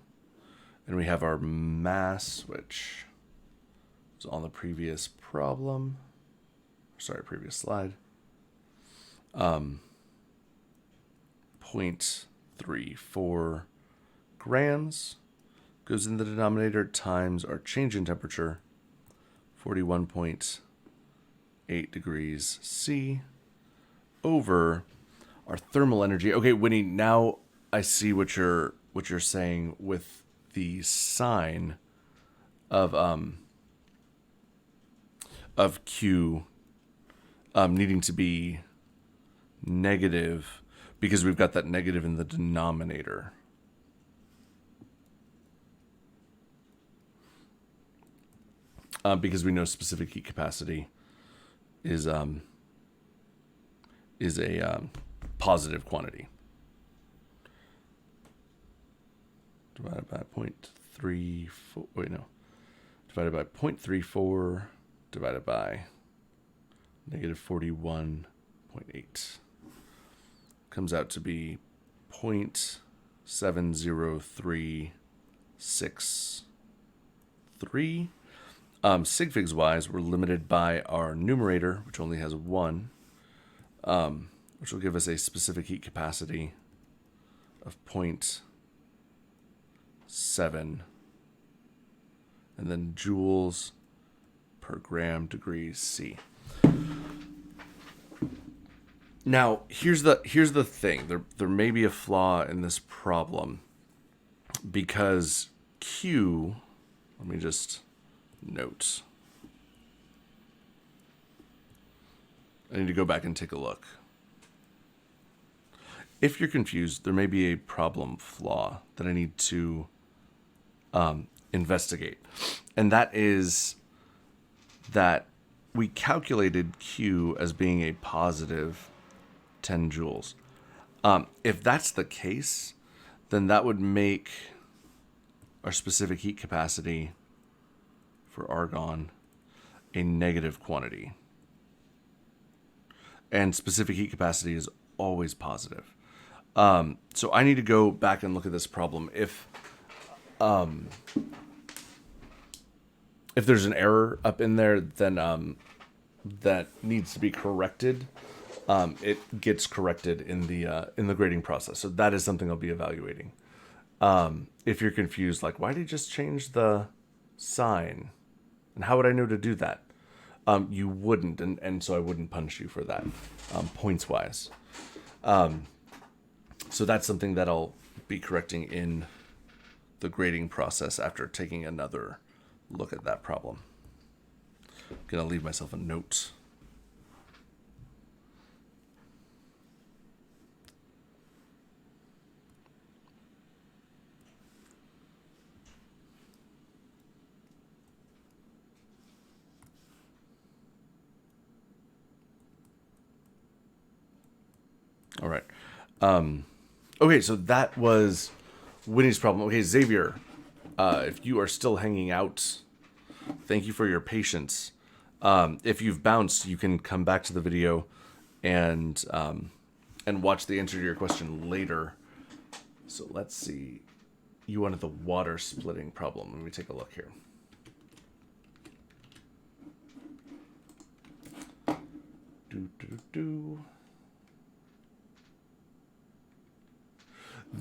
and we have our mass, which was on the previous problem. Sorry, previous slide. 0.34 grams goes in the denominator times our change in temperature, 41.8 degrees C, over our thermal energy. Okay, Winnie, now I see what you're saying with the sign of Q needing to be negative, because we've got that negative in the denominator. Because we know specific heat capacity is a positive quantity. Divided by 0.34. Wait, no. Divided by 0.34 divided by negative 41.8. Comes out to be 0.70363. Sig figs wise, we're limited by our numerator, which only has 1, which will give us a specific heat capacity of 0.7, and then joules per gram degrees C. Now, here's the thing. There may be a flaw in this problem, because Q, let me just note. I need to go back and take a look. If you're confused, there may be a problem flaw that I need to investigate. And that is that we calculated Q as being a positive 10 joules. If that's the case, then that would make our specific heat capacity for argon a negative quantity. And specific heat capacity is always positive. So I need to go back and look at this problem. If there's an error up in there, then that needs to be corrected. It gets corrected in the grading process. So that is something I'll be evaluating. If you're confused, like, why did you just change the sign? And how would I know to do that? You wouldn't, and so I wouldn't punish you for that, points-wise. So that's something that I'll be correcting in the grading process after taking another look at that problem. I'm going to leave myself a note. All right. Okay, so that was Winnie's problem. Okay, Xavier, if you are still hanging out, thank you for your patience. If you've bounced, you can come back to the video and watch the answer to your question later. So let's see. You wanted the water splitting problem. Let me take a look here.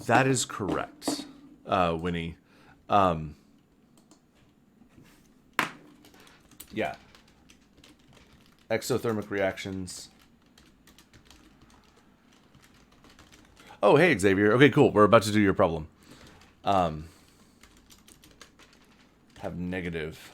That is correct, Winnie. Yeah. Exothermic reactions. Oh, hey, Xavier. Okay, cool. We're about to do your problem. Have negative.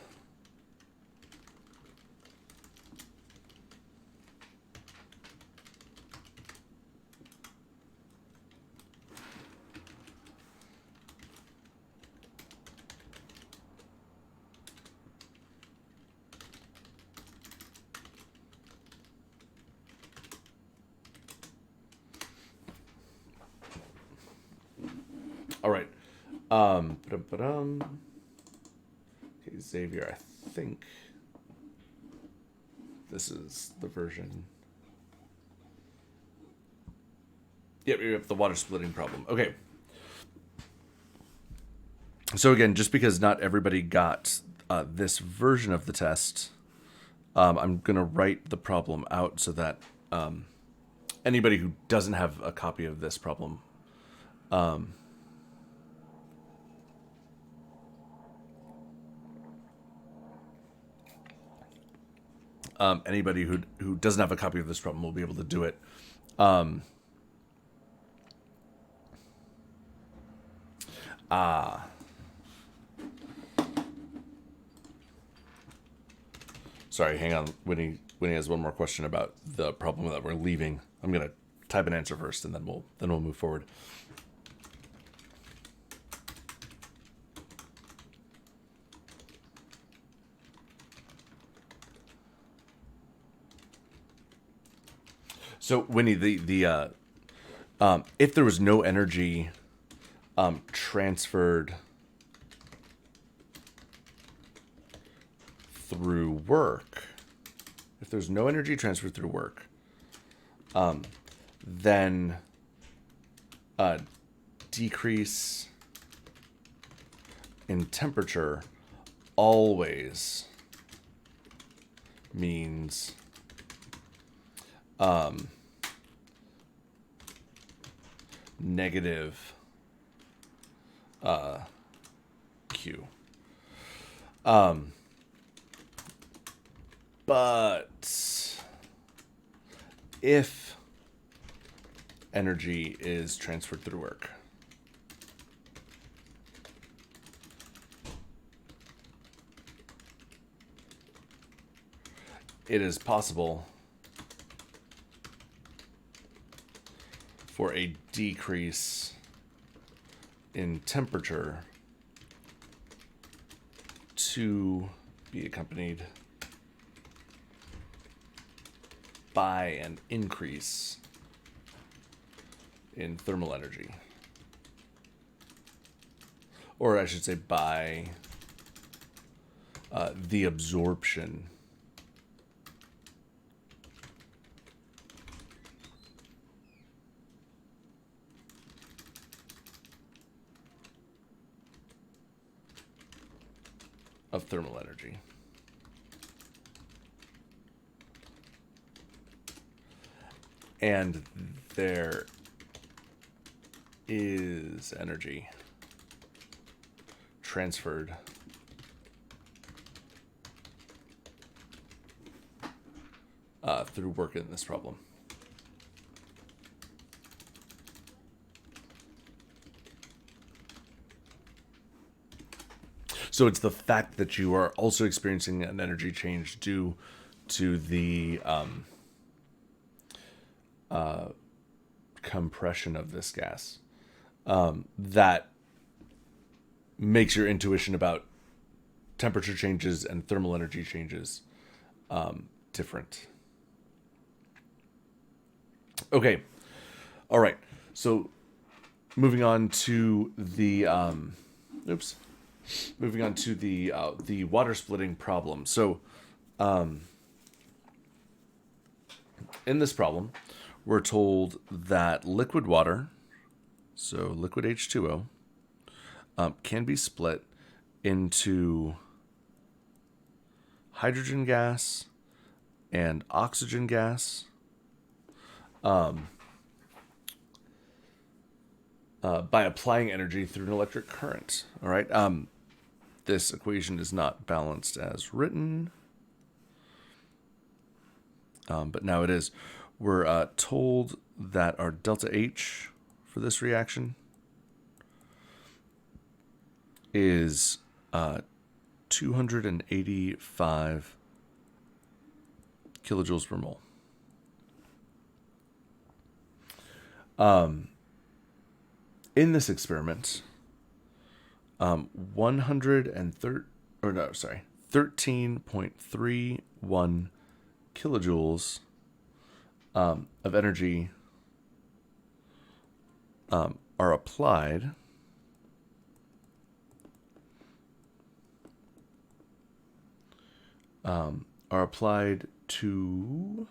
Ba-dum. Okay, Xavier, I think this is the version. Yep, the water splitting problem. Okay. So again, just because not everybody got this version of the test, I'm going to write the problem out so that anybody who doesn't have a copy of this problem anybody who doesn't have a copy of this problem will be able to do it. Sorry, hang on. Winnie has one more question about the problem that we're leaving. I'm gonna type an answer first, and then we'll move forward. So Winnie, the if there was no energy transferred through work, if there's no energy transferred through work, then decrease in temperature always means negative Q. But if energy is transferred through work, it is possible for a decrease in temperature to be accompanied by an increase in thermal energy. Or I should say by the absorption of thermal energy. And there is energy transferred through work in this problem. So it's the fact that you are also experiencing an energy change due to the compression of this gas that makes your intuition about temperature changes and thermal energy changes different. Okay. All right. So moving on to the the water splitting problem. So in this problem, we're told that liquid water, so liquid H2O, can be split into hydrogen gas and oxygen gas by applying energy through an electric current. All right. This equation is not balanced as written, but now it is. We're told that our delta H for this reaction is 285 kilojoules per mole. In this experiment, 13.31 kilojoules of energy are applied are applied to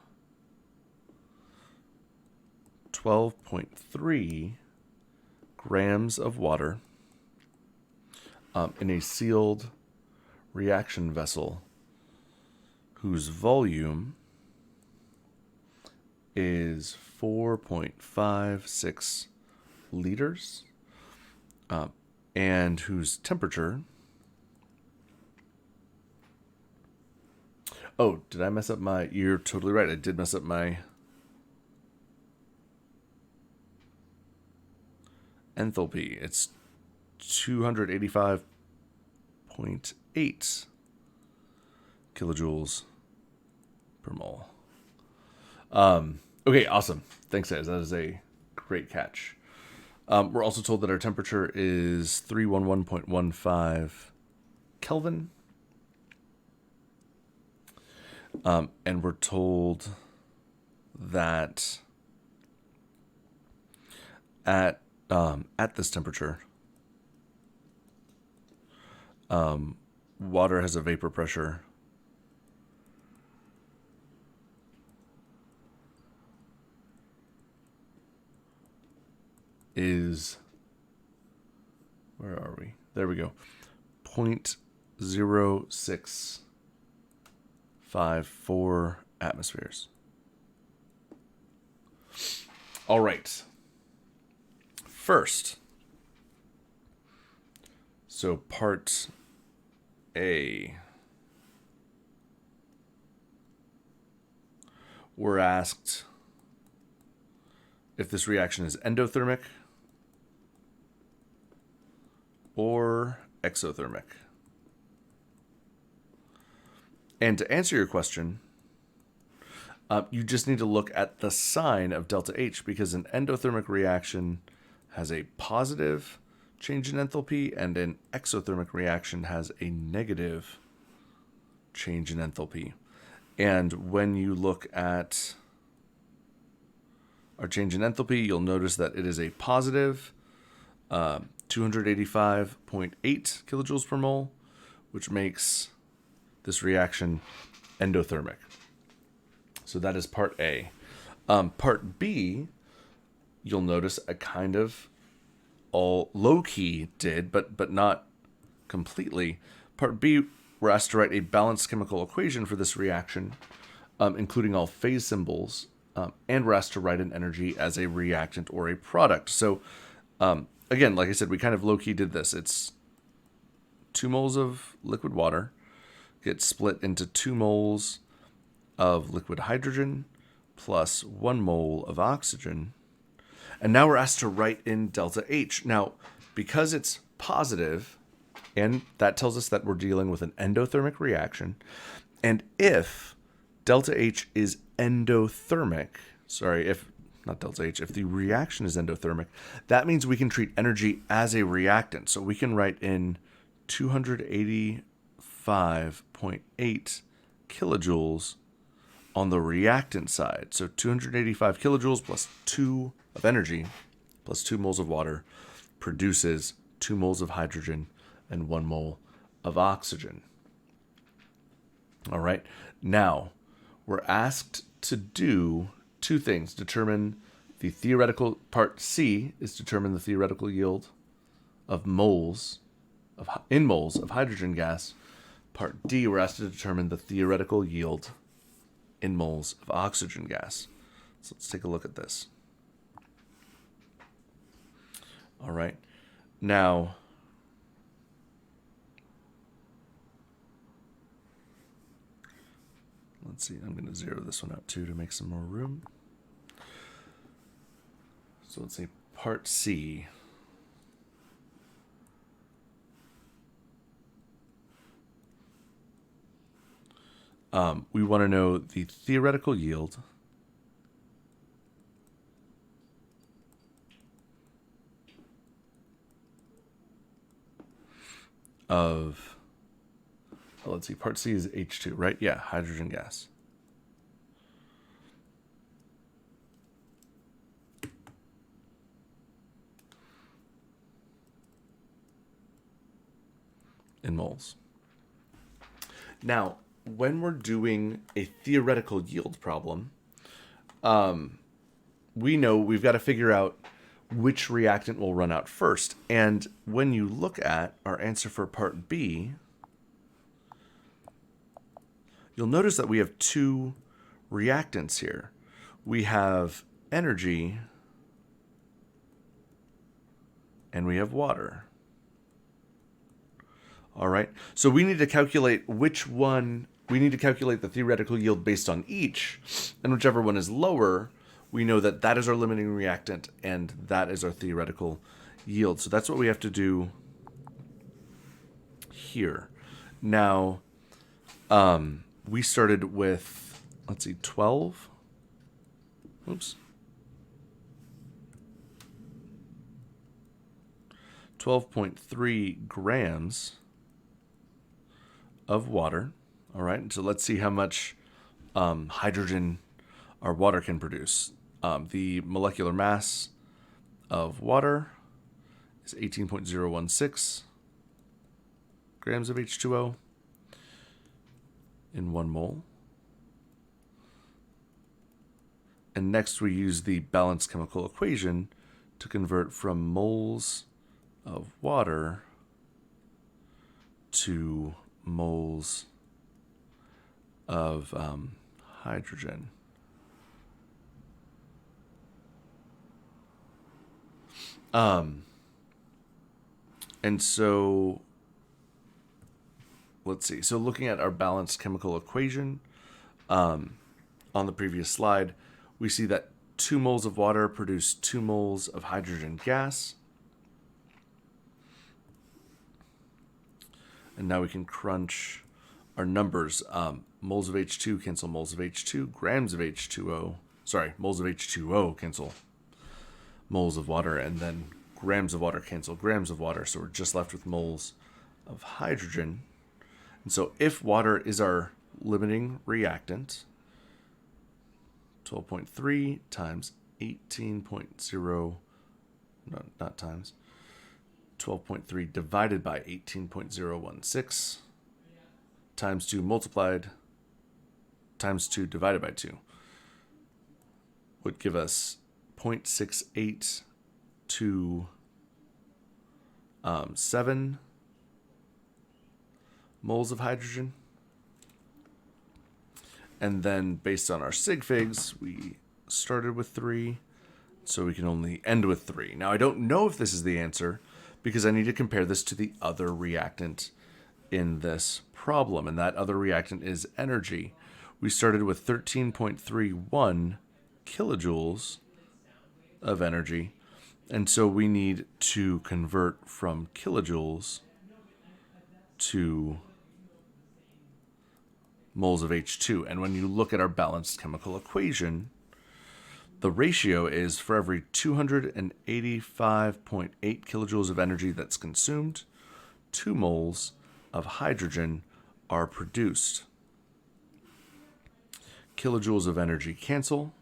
12.3 grams of water in a sealed reaction vessel whose volume is 4.56 liters and whose temperature... Oh, did I mess up my... You're totally right. I did mess up my enthalpy. It's 285.8 kilojoules per mole. Okay, awesome. Thanks, guys. That is a great catch. We're also told that our temperature is 311.15 Kelvin. And we're told that at this temperature, water has a vapor pressure is, where are we? There we go. 0.0654 atmospheres. All right. First, so part A, we're asked if this reaction is endothermic or exothermic. And to answer your question, you just need to look at the sign of delta H, because an endothermic reaction has a positive change in enthalpy and an exothermic reaction has a negative change in enthalpy. And when you look at our change in enthalpy, you'll notice that it is a positive 285.8 kilojoules per mole, which makes this reaction endothermic. So that is part A. Part B, you'll notice I kind of all low-key did, but not completely. Part B, we're asked to write a balanced chemical equation for this reaction, including all phase symbols, and we're asked to write an energy as a reactant or a product. So, again, like I said, we kind of low-key did this. It's 2 moles of liquid water gets split into 2 moles of liquid hydrogen plus 1 mole of oxygen. And now we're asked to write in delta H. Now, because it's positive, and that tells us that we're dealing with an endothermic reaction, and if delta H is endothermic, if the reaction is endothermic, that means we can treat energy as a reactant. So we can write in 285.8 kilojoules on the reactant side. So 285 kilojoules plus 2 of energy plus 2 moles of water produces 2 moles of hydrogen and 1 mole of oxygen. All right. Now, we're asked to do 2 things. Determine the theoretical... Part C is determine the theoretical yield of moles of hydrogen gas. Part D, we're asked to determine the theoretical yield in moles of oxygen gas. So let's take a look at this. All right. Now, let's see. I'm going to zero this one out too to make some more room. So let's say part C. We want to know the theoretical yield of, let's see, part C is H2, right? Yeah, hydrogen gas. In moles. Now, when we're doing a theoretical yield problem, we know we've got to figure out which reactant will run out first. And when you look at our answer for part B, you'll notice that we have two reactants here. We have energy and we have water. All right, so we need to calculate which one, we need to calculate the theoretical yield based on each, and whichever one is lower, we know that that is our limiting reactant and that is our theoretical yield. So that's what we have to do here. Now, we started with, let's see, 12. Oops. 12.3 grams of water. All right, so let's see how much hydrogen our water can produce. The molecular mass of water is 18.016 grams of H2O in 1 mole. And next we use the balanced chemical equation to convert from moles of water to moles of hydrogen. And so, let's see. So looking at our balanced chemical equation, on the previous slide, we see that 2 moles of water produce 2 moles of hydrogen gas. And now we can crunch our numbers. Moles of H2 cancel moles of H2. Grams of H2O. Sorry, moles of H2O cancel moles of water. And then grams of water cancel grams of water. So we're just left with moles of hydrogen. And so if water is our limiting reactant, 12.3 times 18.0, no, not times, 12.3 divided by 18.016 times 2 multiplied times 2 divided by 2 would give us 0.6827 moles of hydrogen. And then based on our sig figs, we started with 3, so we can only end with 3. Now I don't know if this is the answer because I need to compare this to the other reactant in this problem, and that other reactant is energy. We started with 13.31 kilojoules of energy, and so we need to convert from kilojoules to moles of H2. And when you look at our balanced chemical equation, the ratio is for every 285.8 kilojoules of energy that's consumed, 2 moles of hydrogen are produced. Kilojoules of energy cancel,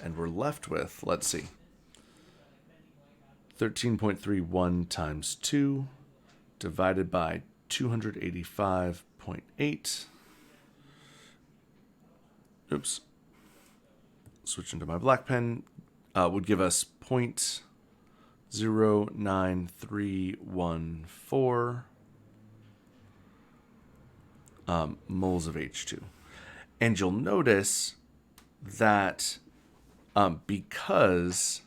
and we're left with, let's see, 13.31 times 2 divided by 285.8. Oops. Switch into my black pen. Would give us 0.09314 moles of H2. And you'll notice that because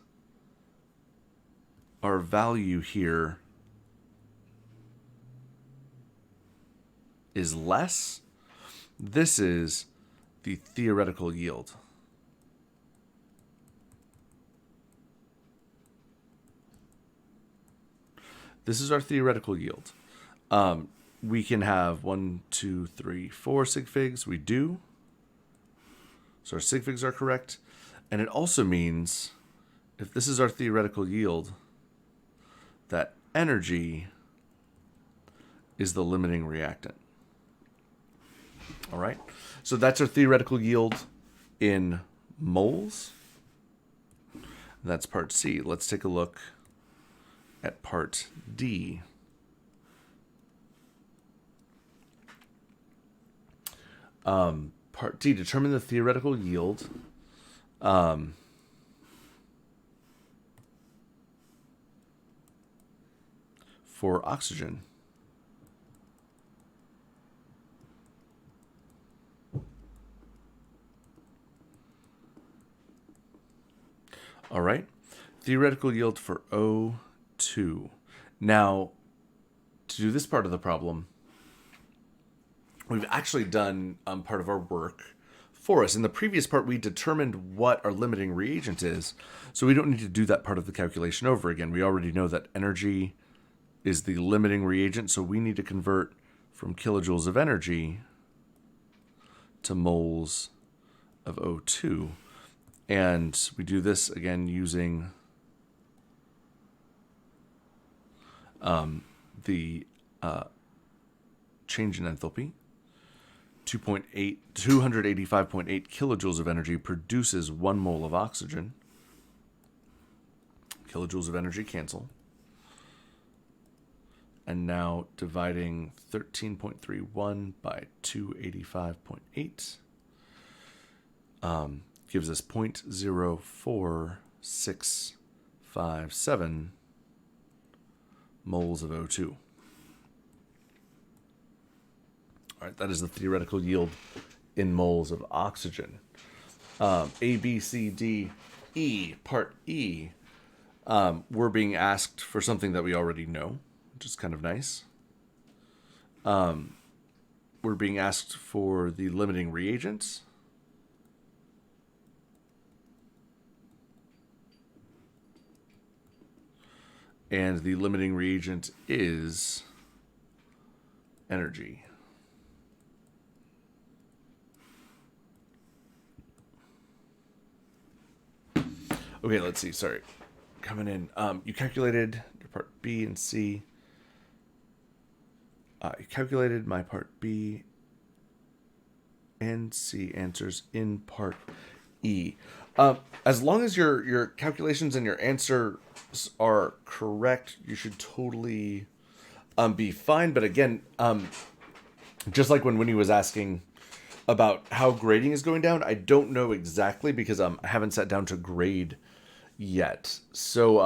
our value here is less, this is the theoretical yield. This is our theoretical yield. We can have 1, 2, 3, 4 sig figs. We do. So our sig figs are correct. And it also means, if this is our theoretical yield, that energy is the limiting reactant. All right. So that's our theoretical yield in moles. That's part C. Let's take a look at part D. Part D, determine the theoretical yield for oxygen. All right. Theoretical yield for O2. Now, to do this part of the problem, we've actually done part of our work for us. In the previous part, we determined what our limiting reagent is, so we don't need to do that part of the calculation over again. We already know that energy is the limiting reagent, so we need to convert from kilojoules of energy to moles of O2. And we do this again using the change in enthalpy. 285.8 kilojoules of energy produces 1 mole of oxygen. Kilojoules of energy cancel. And now dividing 13.31 by 285.8 gives us 0.04657 moles of O2. All right, that is the theoretical yield in moles of oxygen. A, B, C, D, E, part E. We're being asked for something that we already know, which is kind of nice. We're being asked for the limiting reagents. And the limiting reagent is energy. Okay, let's see. Sorry. Coming in. You calculated your part B and C. You calculated my part B and C answers in part E. As long as your calculations and your answers are correct, you should totally be fine. But again, just like when Winnie was asking about how grading is going down, I don't know exactly because I haven't sat down to grade yet. So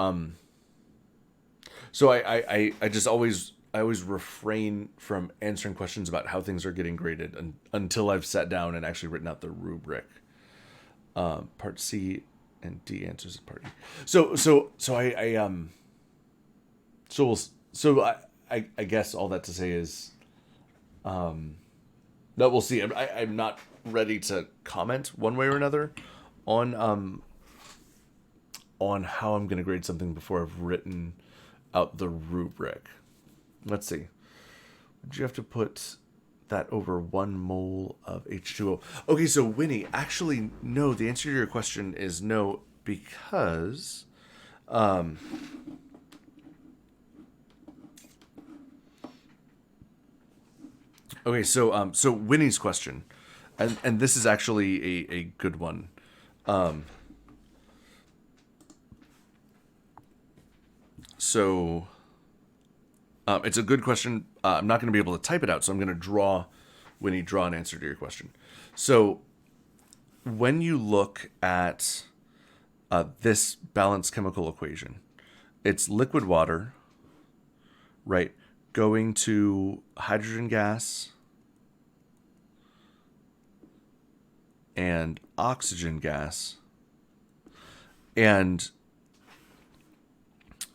I just always refrain from answering questions about how things are getting graded until I've sat down and actually written out the rubric. Part C and D answers in part E. I guess all that to say is that we'll see. I'm not ready to comment one way or another on how I'm going to grade something before I've written out the rubric. Let's see. Would you have to put that over 1 mole of H2O? Okay, so Winnie, actually, no. The answer to your question is no, because okay, so Winnie's question, and this is actually a good one. It's a good question. I'm not going to be able to type it out, so I'm going to draw an answer to your question. So when you look at this balanced chemical equation, it's liquid water, right, going to hydrogen gas and oxygen gas, and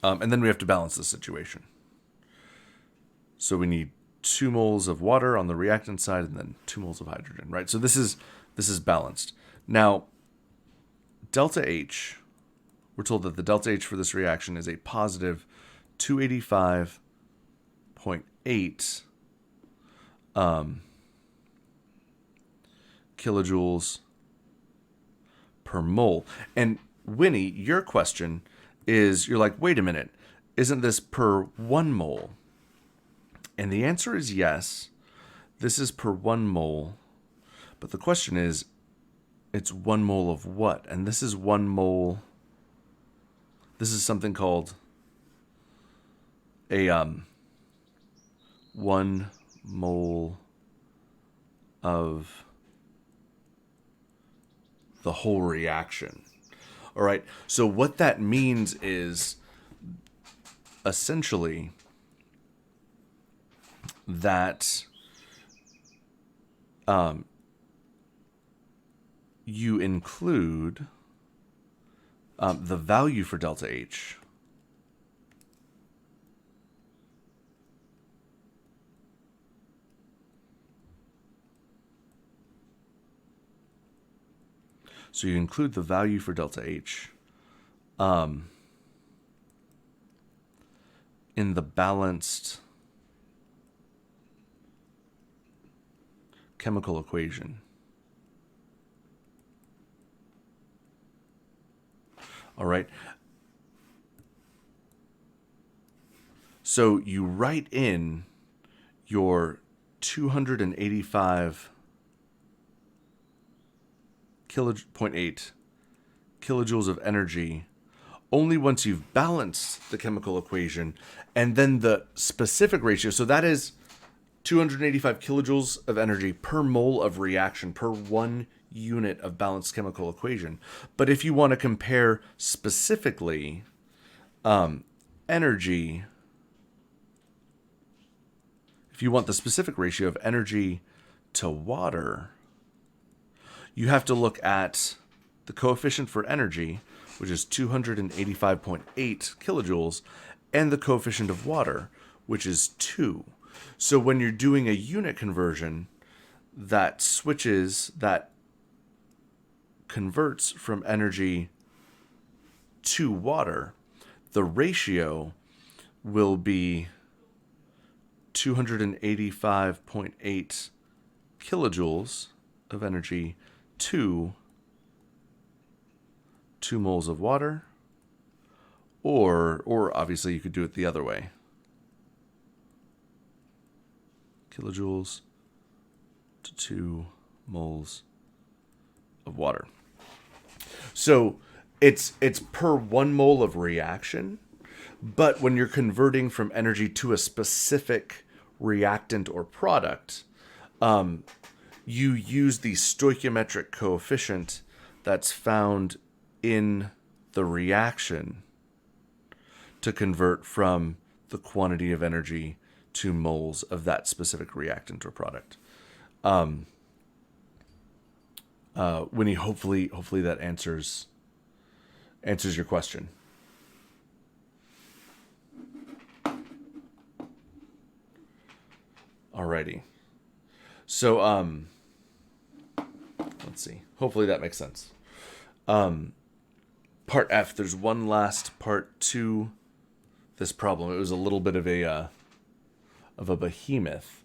then we have to balance the situation. So we need 2 moles of water on the reactant side and then 2 moles of hydrogen, right? So this is balanced. Now, delta H, we're told that the delta H for this reaction is a positive 285.8 kilojoules per mole. And Winnie, your question is, you're like, wait a minute, isn't this per 1 mole? And the answer is yes. This is per 1 mole. But the question is, it's 1 mole of what? And this is 1 mole. This is something called a 1 mole of the whole reaction. All right. So what that means is essentially that you include the value for delta H. So you include the value for delta H in the balanced chemical equation. All right. So you write in your 285 0.8 kilojoules of energy only once you've balanced the chemical equation, and then the specific ratio. So that is 285 kilojoules of energy per mole of reaction per 1 unit of balanced chemical equation. But if you want to compare specifically energy, if you want the specific ratio of energy to water, you have to look at the coefficient for energy, which is 285.8 kilojoules, and the coefficient of water, which is 2. So when you're doing a unit conversion, that converts from energy to water, the ratio will be 285.8 kilojoules of energy to 2 moles of water, or obviously you could do it the other way. Kilojoules to 2 moles of water. So it's per 1 mole of reaction, but when you're converting from energy to a specific reactant or product, you use the stoichiometric coefficient that's found in the reaction to convert from the quantity of energy to moles of that specific reactant or product. Winnie, hopefully that answers your question. Alrighty. So let's see. Hopefully that makes sense. Part F, there's one last part to this problem. It was a little bit of a behemoth,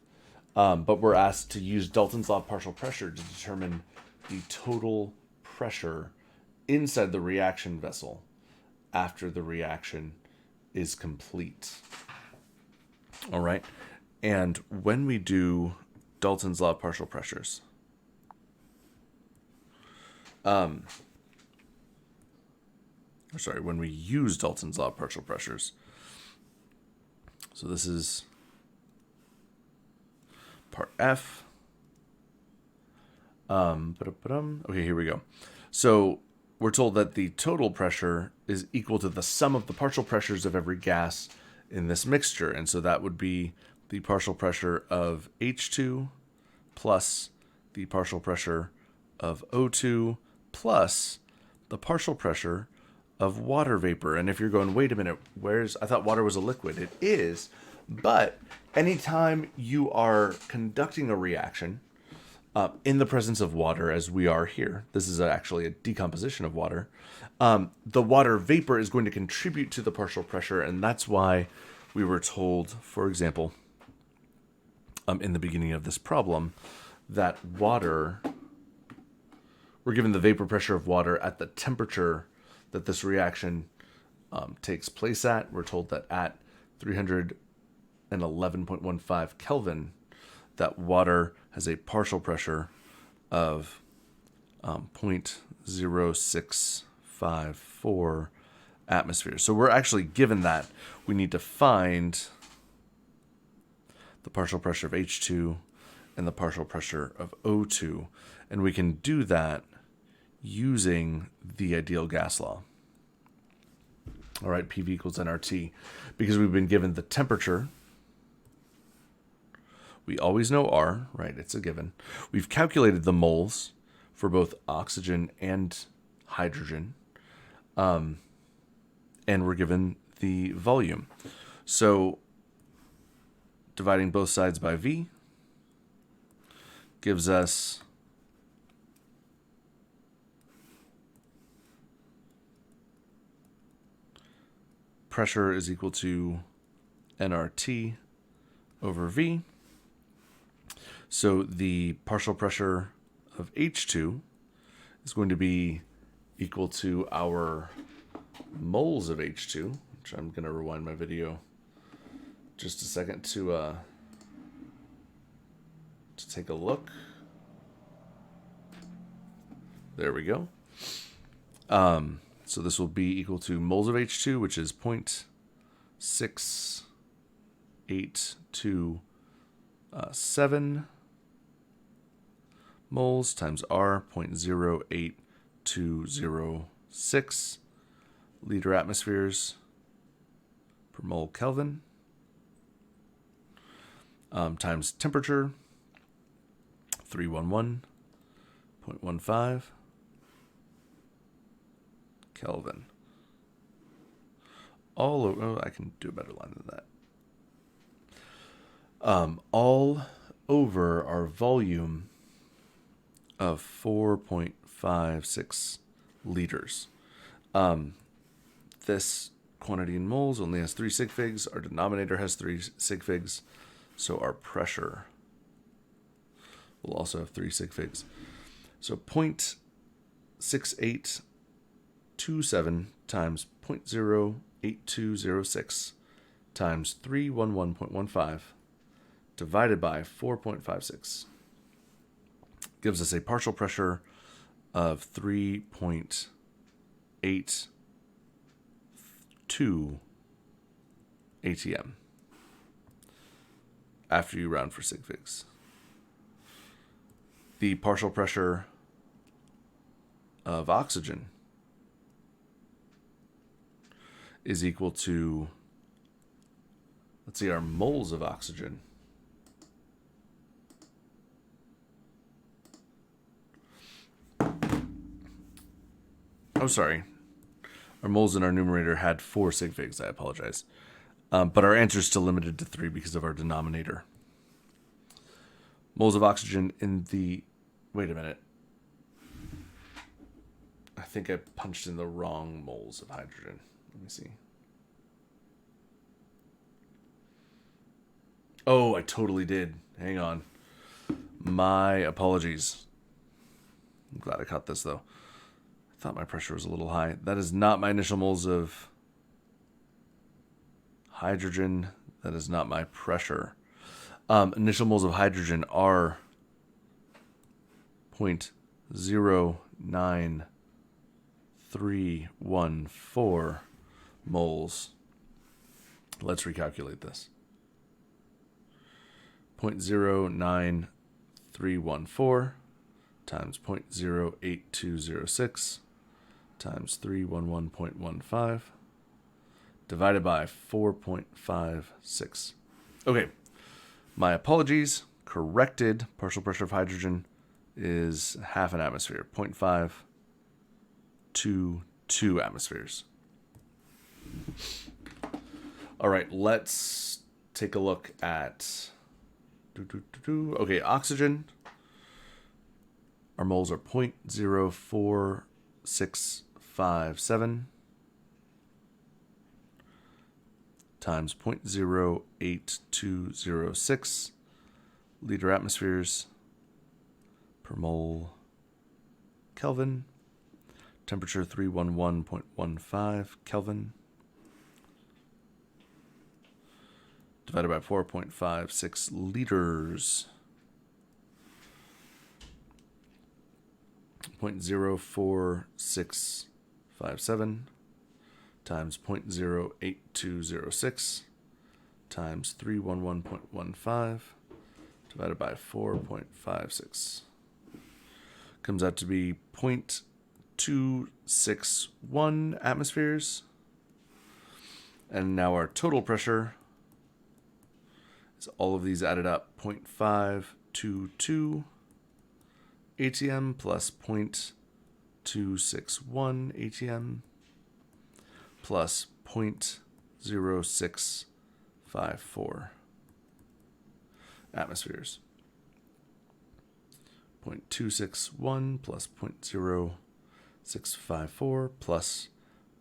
but we're asked to use Dalton's law of partial pressure to determine the total pressure inside the reaction vessel after the reaction is complete. All right, and when we do Dalton's law of partial pressures, when we use Dalton's law of partial pressures. So this is part F. Okay, here we go. So we're told that the total pressure is equal to the sum of the partial pressures of every gas in this mixture. And so that would be the partial pressure of H2 plus the partial pressure of O2 plus the partial pressure of water vapor. And if you're going, wait a minute, I thought water was a liquid. It is, but anytime you are conducting a reaction in the presence of water, as we are here, this is actually a decomposition of water, the water vapor is going to contribute to the partial pressure, and that's why we were told, for example, in the beginning of this problem, that we're given the vapor pressure of water at the temperature that this reaction takes place at. We're told that at 311.15 Kelvin, that water has a partial pressure of 0.0654 atmospheres. So we're actually given that. We need to find the partial pressure of H2 and the partial pressure of O2. And we can do that using the ideal gas law. All right, PV equals nRT. Because we've been given the temperature, we always know R, right? It's a given. We've calculated the moles for both oxygen and hydrogen. And we're given the volume. So dividing both sides by V gives us pressure is equal to nRT over V. So the partial pressure of H2 is going to be equal to our moles of H2, which I'm going to rewind my video just a second to take a look. There we go. So this will be equal to moles of H2, which is 0.6827 moles times R, 0.08206 liter atmospheres per mole Kelvin, times temperature, 311.15 Kelvin. All over, oh, I can do a better line than that. All over our volume of 4.56 liters. This quantity in moles only has 3 sig figs. Our denominator has 3 sig figs. So our pressure will also have 3 sig figs. So 0.6827 times 0.08206 times 311.15 divided by 4.56 gives us a partial pressure of 3.82 atm after you round for sig figs. The partial pressure of oxygen is equal to, let's see, our moles of oxygen. Oh, sorry. Our moles in our numerator had 4 sig figs. I apologize. But our answer is still limited to 3 because of our denominator. Moles of oxygen in the... Wait a minute. I think I punched in the wrong moles of hydrogen. Let me see. Oh, I totally did. Hang on. My apologies. I'm glad I caught this, though. I thought my pressure was a little high. That is not my initial moles of hydrogen. That is not my pressure. Initial moles of hydrogen are 0.09314 moles. Let's recalculate this. 0.09314 times 0.08206 times 311.15 divided by 4.56. Okay, my apologies. Corrected partial pressure of hydrogen is half an atmosphere, 0.522 atmospheres. All right, let's take a look at... Okay, oxygen. Our moles are 0.04657 times 0.08206 liter atmospheres per mole Kelvin. Temperature 311.15 Kelvin. Divided by 4.56 liters. 0.04657 times 0.08206 times 311.15 divided by 4.56 comes out to be 261 atmospheres. And now our total pressure is all of these added up, 0.522 atm plus 0.261 atm plus 0.0654 atmospheres. 0.261 plus 0.0654 plus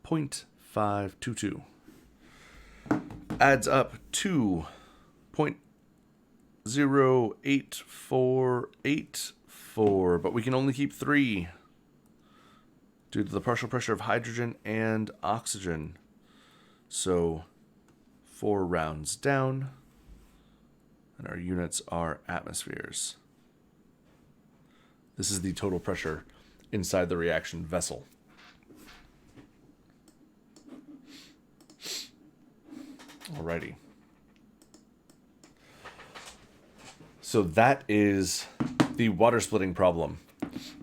0.522 adds up to 0.08484, but we can only keep 3 due to the partial pressure of hydrogen and oxygen. So 4 rounds down, and our units are atmospheres. This is the total pressure inside the reaction vessel. Alrighty. So that is the water splitting problem.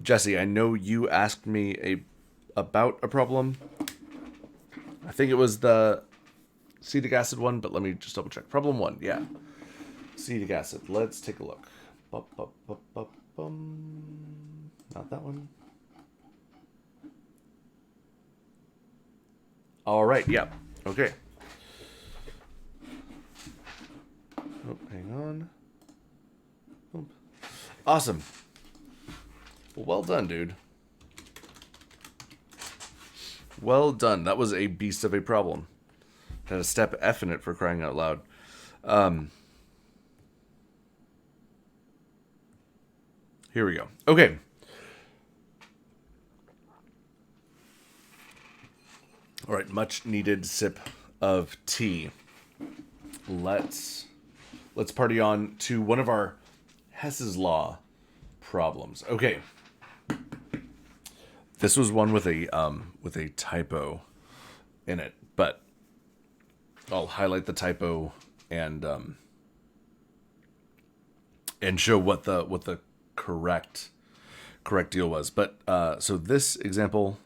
Jesse, I know you asked me about a problem. I think it was the acetic acid one, but let me just double check. Problem 1, yeah. Acetic acid. Let's take a look. Not that one. All right, yeah. Okay. Oh, hang on. Oh. Awesome. Well done, dude. Well done. That was a beast of a problem. Had a step F in it, for crying out loud. Here we go. Okay. All right, much needed sip of tea. Let's party on to one of our Hess's Law problems. Okay. This was one with a typo in it, but I'll highlight the typo and show what the correct deal was. But so this example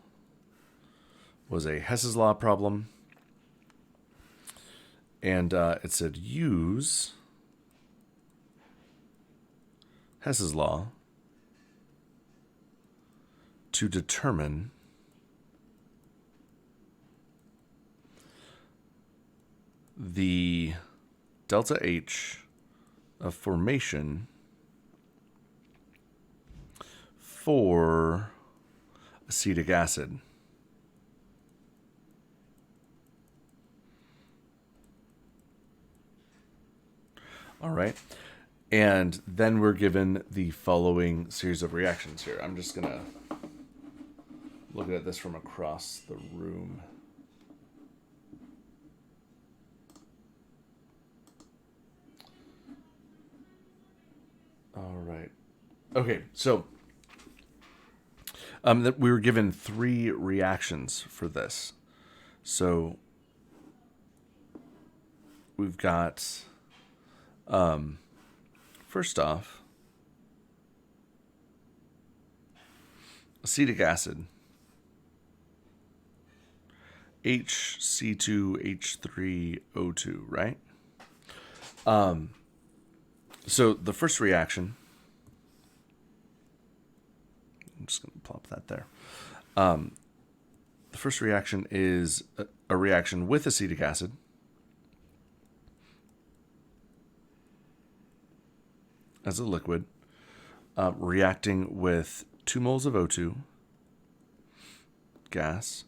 was a Hess's Law problem, and it said use Hess's Law to determine the delta H of formation for acetic acid. All right. And then we're given the following series of reactions here. I'm just going to look at this from across the room. All right. Okay, so we were given 3 reactions for this. So we've got, first off, acetic acid, HC2H3O2, right? So the first reaction, I'm just going to plop that there. The first reaction is a reaction with acetic acid. As a liquid, reacting with 2 moles of O2 gas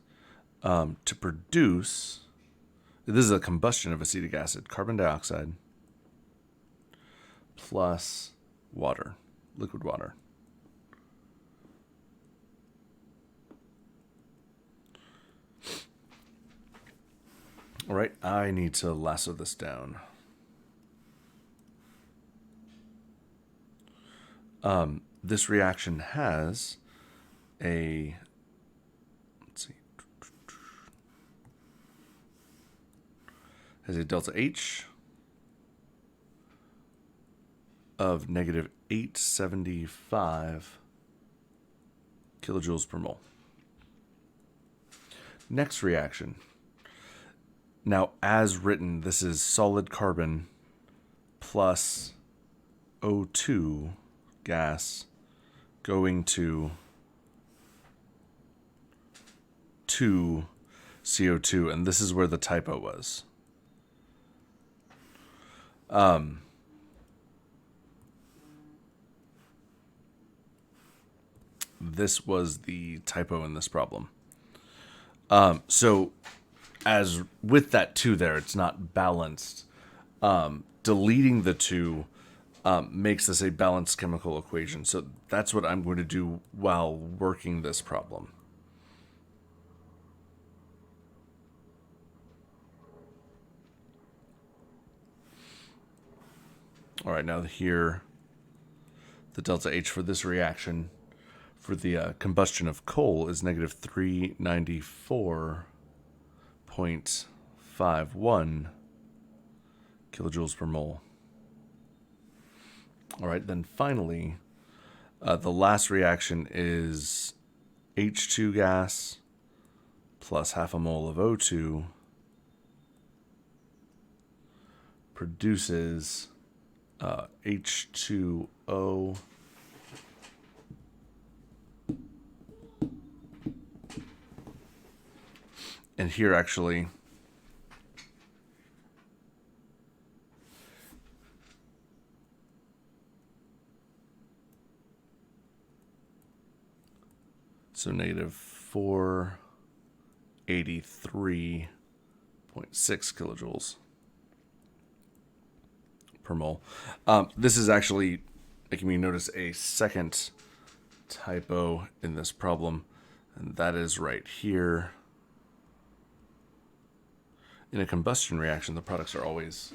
to produce, this is a combustion of acetic acid, carbon dioxide plus water, liquid water. All right, I need to lasso this down. This reaction has a, let's see, has a delta H of negative 875 kilojoules per mole. Next reaction. Now, as written, this is solid carbon plus O2 gas going to 2 CO2, and this is where the typo was. This was the typo in this problem. So as with that 2 there, it's not balanced. Deleting the 2 makes this a balanced chemical equation. So that's what I'm going to do while working this problem. All right, now here, the delta H for this reaction for the combustion of coal is negative 394.51 kilojoules per mole. All right, then finally, the last reaction is H2 gas plus half a mole of O2 produces H2O and here actually so negative 483.6 kilojoules per mole. This is actually making me notice a second typo in this problem, and that is right here. In a combustion reaction, the products are always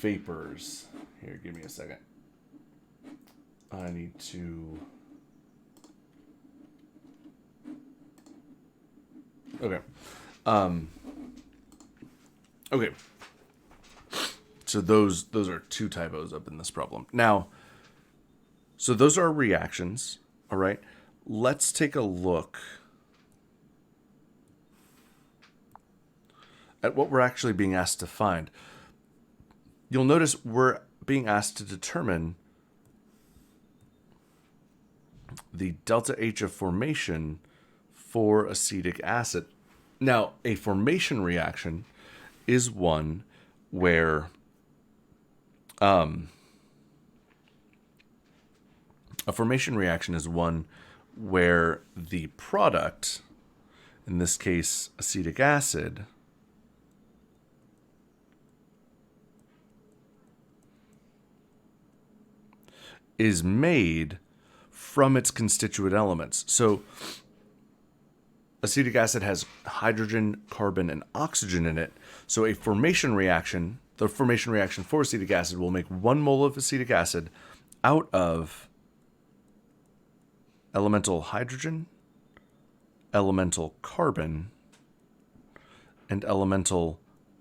vapors. Here, give me a second. I need to... Okay. Okay. So those are 2 typos up in this problem. Now, so those are reactions, all right? Let's take a look at what we're actually being asked to find. You'll notice we're being asked to determine the delta H of formation for acetic acid. Now, a formation reaction is one where a formation reaction is one where the product, in this case acetic acid, is made from its constituent elements. So acetic acid has hydrogen, carbon, and oxygen in it. So a formation reaction, the formation reaction for acetic acid will make 1 mole of acetic acid out of elemental hydrogen, elemental carbon, and elemental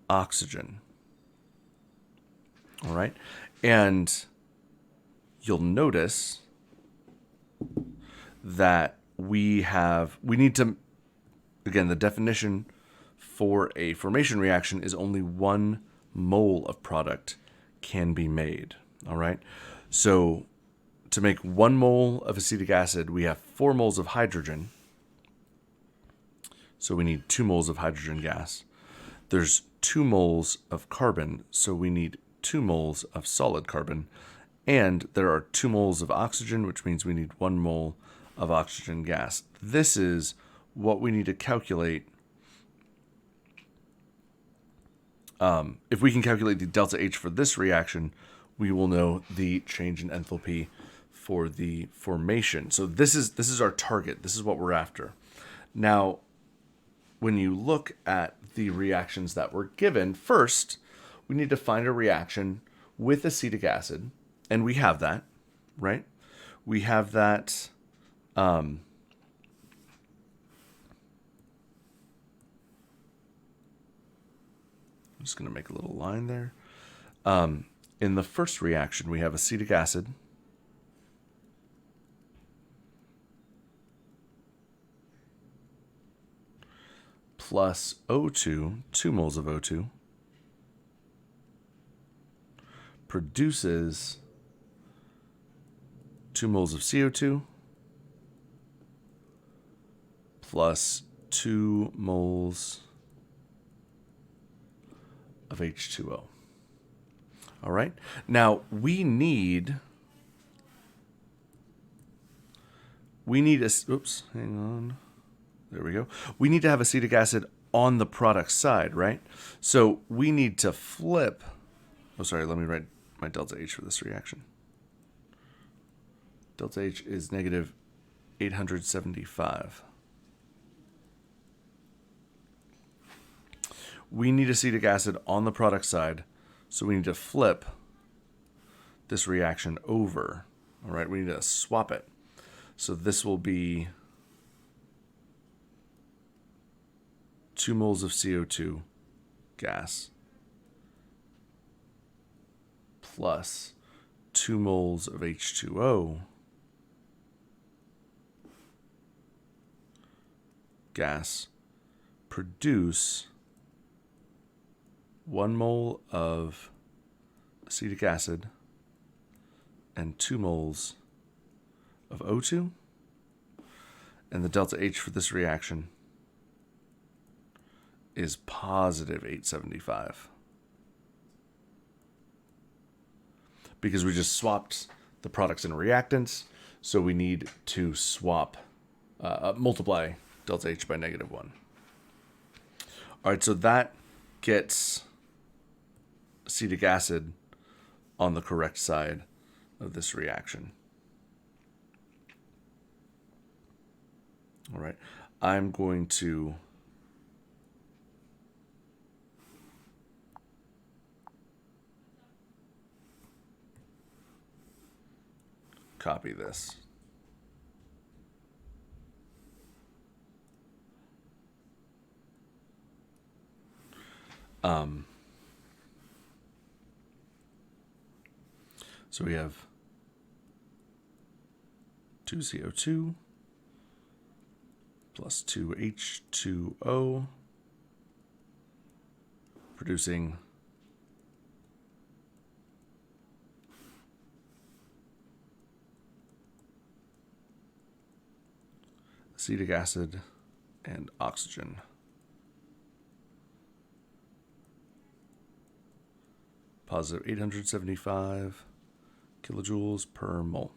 oxygen. All right? And you'll notice that we need to, again, the definition for a formation reaction is only 1 mole of product can be made. All right. So to make 1 mole of acetic acid, we have 4 moles of hydrogen. So we need 2 moles of hydrogen gas. There's 2 moles of carbon. So we need 2 moles of solid carbon. And there are 2 moles of oxygen, which means we need 1 mole of oxygen gas. This is what we need to calculate. If we can calculate the delta H for this reaction, we will know the change in enthalpy for the formation. So this is our target. This is what we're after. Now, when you look at the reactions that were given, first, we need to find a reaction with acetic acid. And we have that, right? We have that. I'm just going to make a little line there. In the first reaction, we have acetic acid. plus O2, 2 moles of O2, produces 2 moles of CO2 plus 2 moles of H2O. All right. Now we need a, oops, hang on. There we go. We need to have acetic acid on the product side, right? So we need to flip. Oh, sorry. Let me write my delta H for this reaction. Delta H is negative 875. We need acetic acid on the product side, so we need to flip this reaction over. All right, we need to swap it. So this will be 2 moles of CO2 gas plus 2 moles of H2O gas produce 1 mole of acetic acid and 2 moles of O2. And the delta H for this reaction is positive 875. Because we just swapped the products and reactants, so we need to multiply delta H by -1. All right, so that gets acetic acid on the correct side of this reaction. All right, I'm going to copy this. So we have 2 CO2 plus 2 H2O producing acetic acid and oxygen. Positive 875 kilojoules per mole.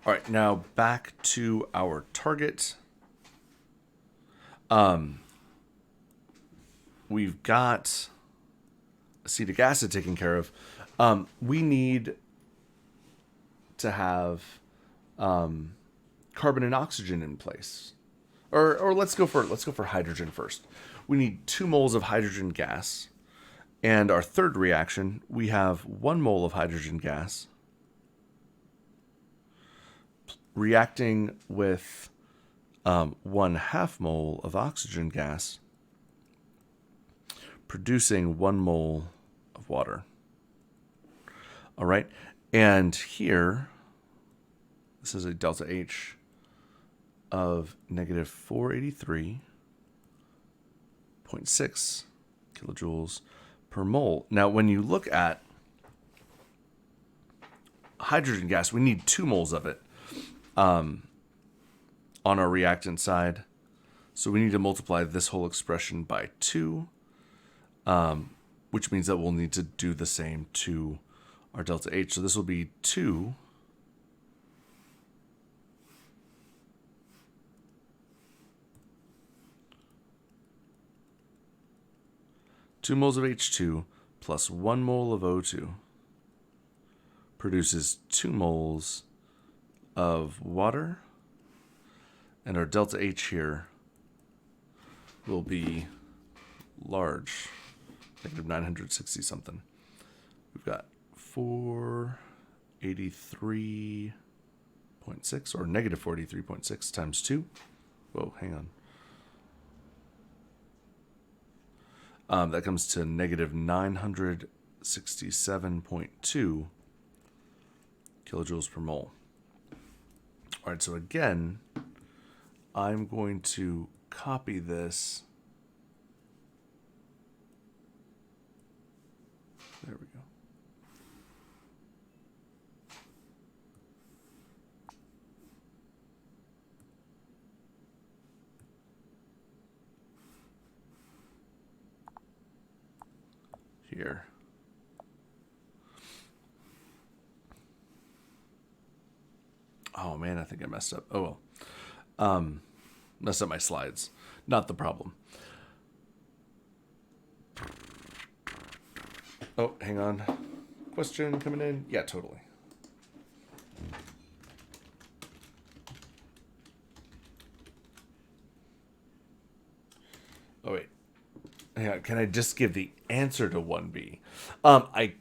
All right, now back to our target. We've got acetic acid taken care of. We need to have carbon and oxygen in place, or let's go for hydrogen first. We need 2 moles of hydrogen gas, and our third reaction we have 1 mole of hydrogen gas reacting with 1/2 mole of oxygen gas, producing 1 mole of water. All right, and here, this is a delta H of negative 483.6 kilojoules per mole. Now, when you look at hydrogen gas, we need 2 moles of it on our reactant side. So we need to multiply this whole expression by 2, which means that we'll need to do the same to our delta H. So this will be 2 moles of H2 plus 1 mole of O2 produces 2 moles of water, and our delta H here will be large, negative 960 something. We've got 483.6, or negative 483.6 times 2. Whoa, hang on. That comes to negative 967.2 kilojoules per mole. All right, so again, I'm going to copy this. There we go. Here. Oh man, I think I messed up. Oh well. Messed up my slides. Not the problem. Oh, hang on. Question coming in? Yeah, totally. Oh wait. Hang on. Can I just give the answer to 1B? I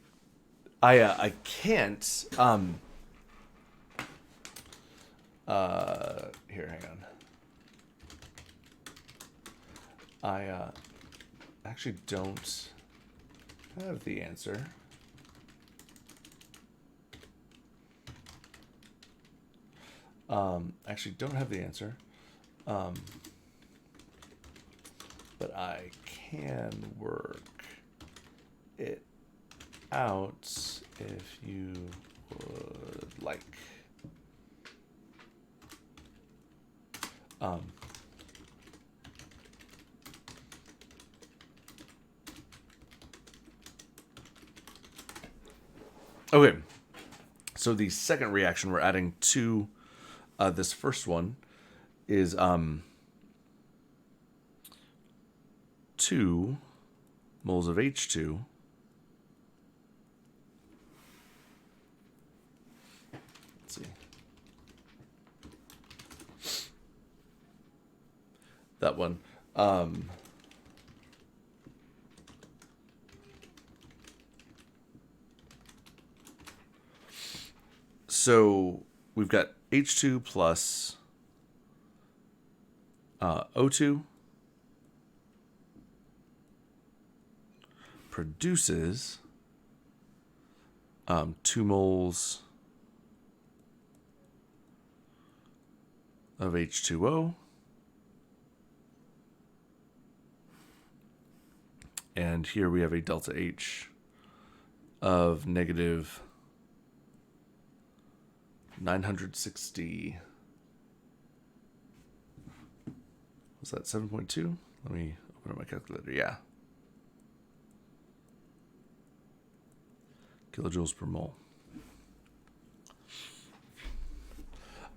can't. Here, hang on. I actually don't have the answer. Actually don't have the answer. But I can work it out if you would like. Okay, so the second reaction we're adding to this first one is 2 moles of H2 let's see. That one. So we've got H2 plus O2 produces 2 moles of H2O. And here we have a delta H of negative 960. Was that 7.2? Let me open up my calculator. Yeah. Kilojoules per mole.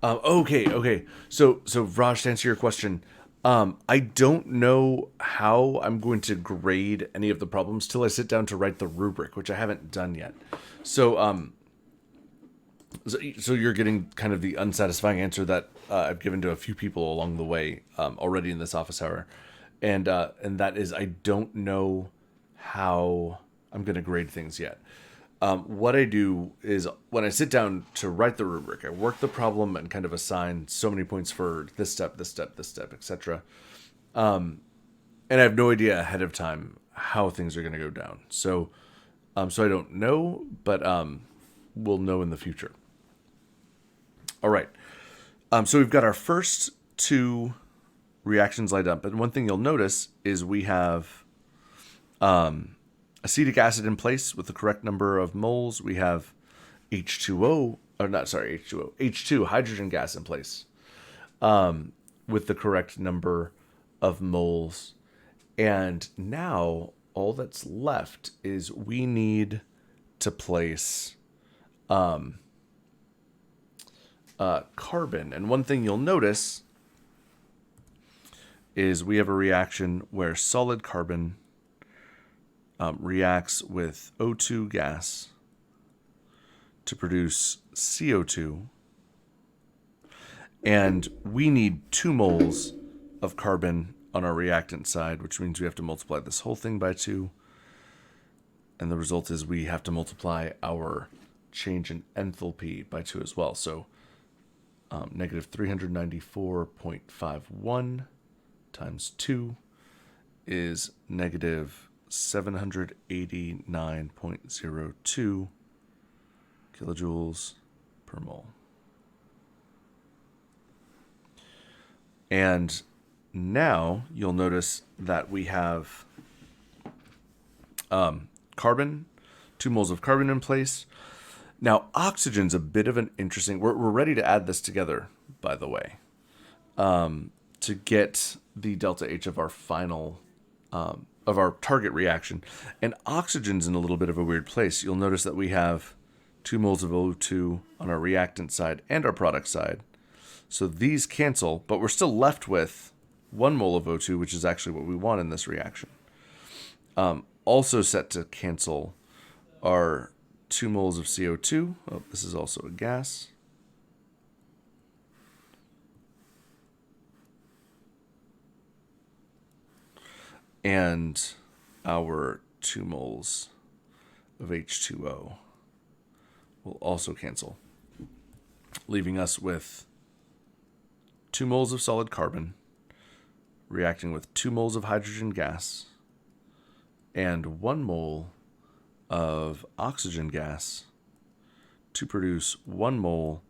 Okay. So Raj, to answer your question, I don't know how I'm going to grade any of the problems till I sit down to write the rubric, which I haven't done yet. So you're getting kind of the unsatisfying answer that I've given to a few people along the way already in this office hour, and that is I don't know how I'm going to grade things yet. What I do is when I sit down to write the rubric, I work the problem and kind of assign so many points for this step, etc. And I have no idea ahead of time how things are going to go down. So I don't know, but we'll know in the future. All right. So we've got our first 2 reactions lined up. And one thing you'll notice is we have acetic acid in place with the correct number of moles. We have H2O, or not, sorry, H2O, H2 hydrogen gas in place with the correct number of moles. And now all that's left is we need to place carbon. And one thing you'll notice is we have a reaction where solid carbon reacts with O2 gas to produce CO2. And we need 2 moles of carbon on our reactant side, which means we have to multiply this whole thing by 2. And the result is we have to multiply our change in enthalpy by 2 as well. So negative 394.51 times 2 is negative 789.02 kilojoules per mole. And now you'll notice that we have carbon, 2 moles of carbon in place. Now, oxygen's a bit of an interesting... We're ready to add this together, by the way, to get the delta H of our final... of our target reaction. And oxygen's in a little bit of a weird place. You'll notice that we have 2 moles of O2 on our reactant side and our product side. So these cancel, but we're still left with 1 mole of O2, which is actually what we want in this reaction. Also set to cancel are 2 moles of CO2. Oh, this is also a gas. And our 2 moles of H2O will also cancel, leaving us with 2 moles of solid carbon reacting with 2 moles of hydrogen gas and 1 mole of oxygen gas to produce 1 mole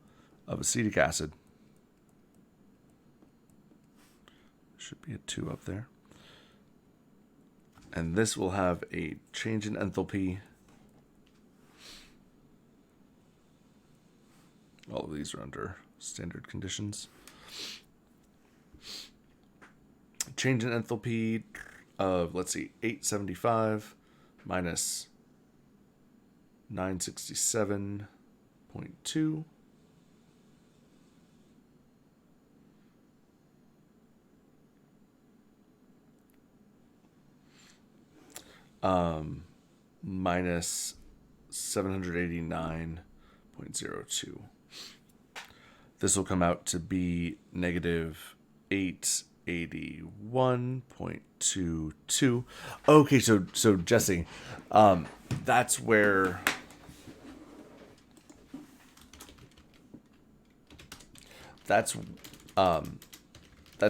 of acetic acid. Should be a 2 up there. And this will have a change in enthalpy. All of these are under standard conditions. Change in enthalpy of, let's see, 875 minus 967.2. Minus 789.02. This will come out to be negative 881.22. Okay, so Jesse, that's where that's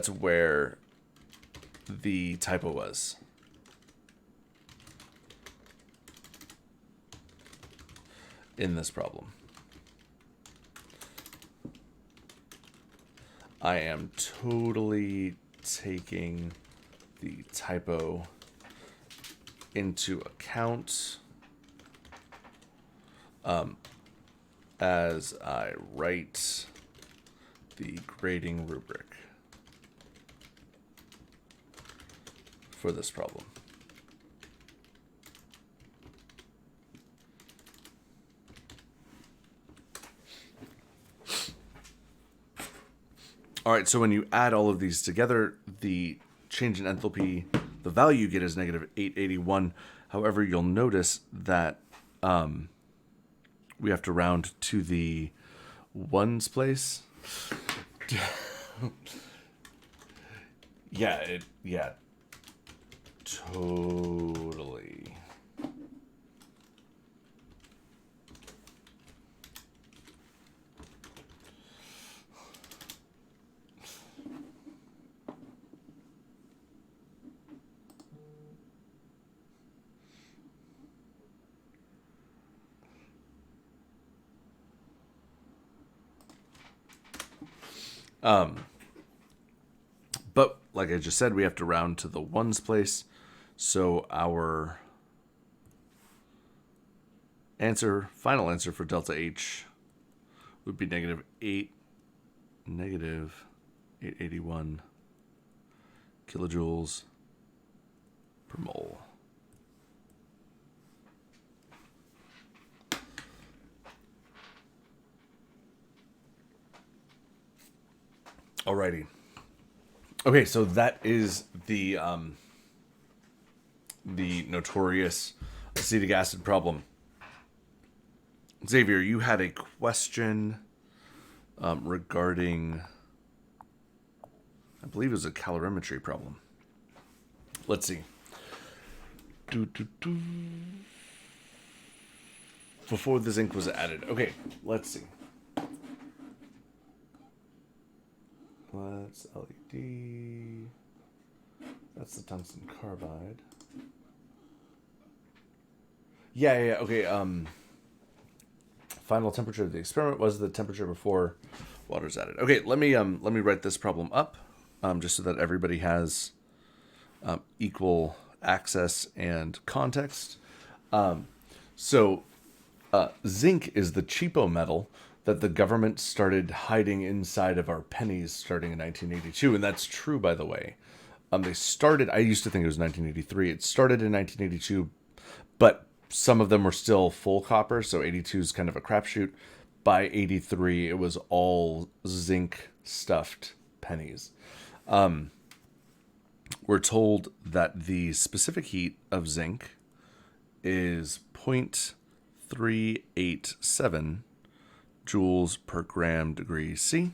where the typo was. In this problem. I am totally taking the typo into account as I write the grading rubric for this problem. All right, so when you add all of these together, the change in enthalpy, the value you get is negative 881. However, you'll notice that we have to round to the ones place. Yeah, totally. But like I just said, we have to round to the ones place. So our final answer for delta H would be negative 881 kilojoules per mole. Alrighty. Okay, so that is the notorious acetic acid problem. Xavier, you had a question regarding, I believe it was a calorimetry problem. Let's see. Before the zinc was added. Okay, let's see. That's LED. That's the tungsten carbide. Yeah. Okay. Final temperature of the experiment was the temperature before water's added. Okay, let me write this problem up, just so that everybody has equal access and context. So zinc is the cheapo metal that the government started hiding inside of our pennies starting in 1982, and that's true, by the way. They started. I used to think it was 1983. It started in 1982, but some of them were still full copper, so 82 is kind of a crapshoot. By 83, it was all zinc stuffed pennies. We're told that the specific heat of zinc is 0.387 joules per gram degree C.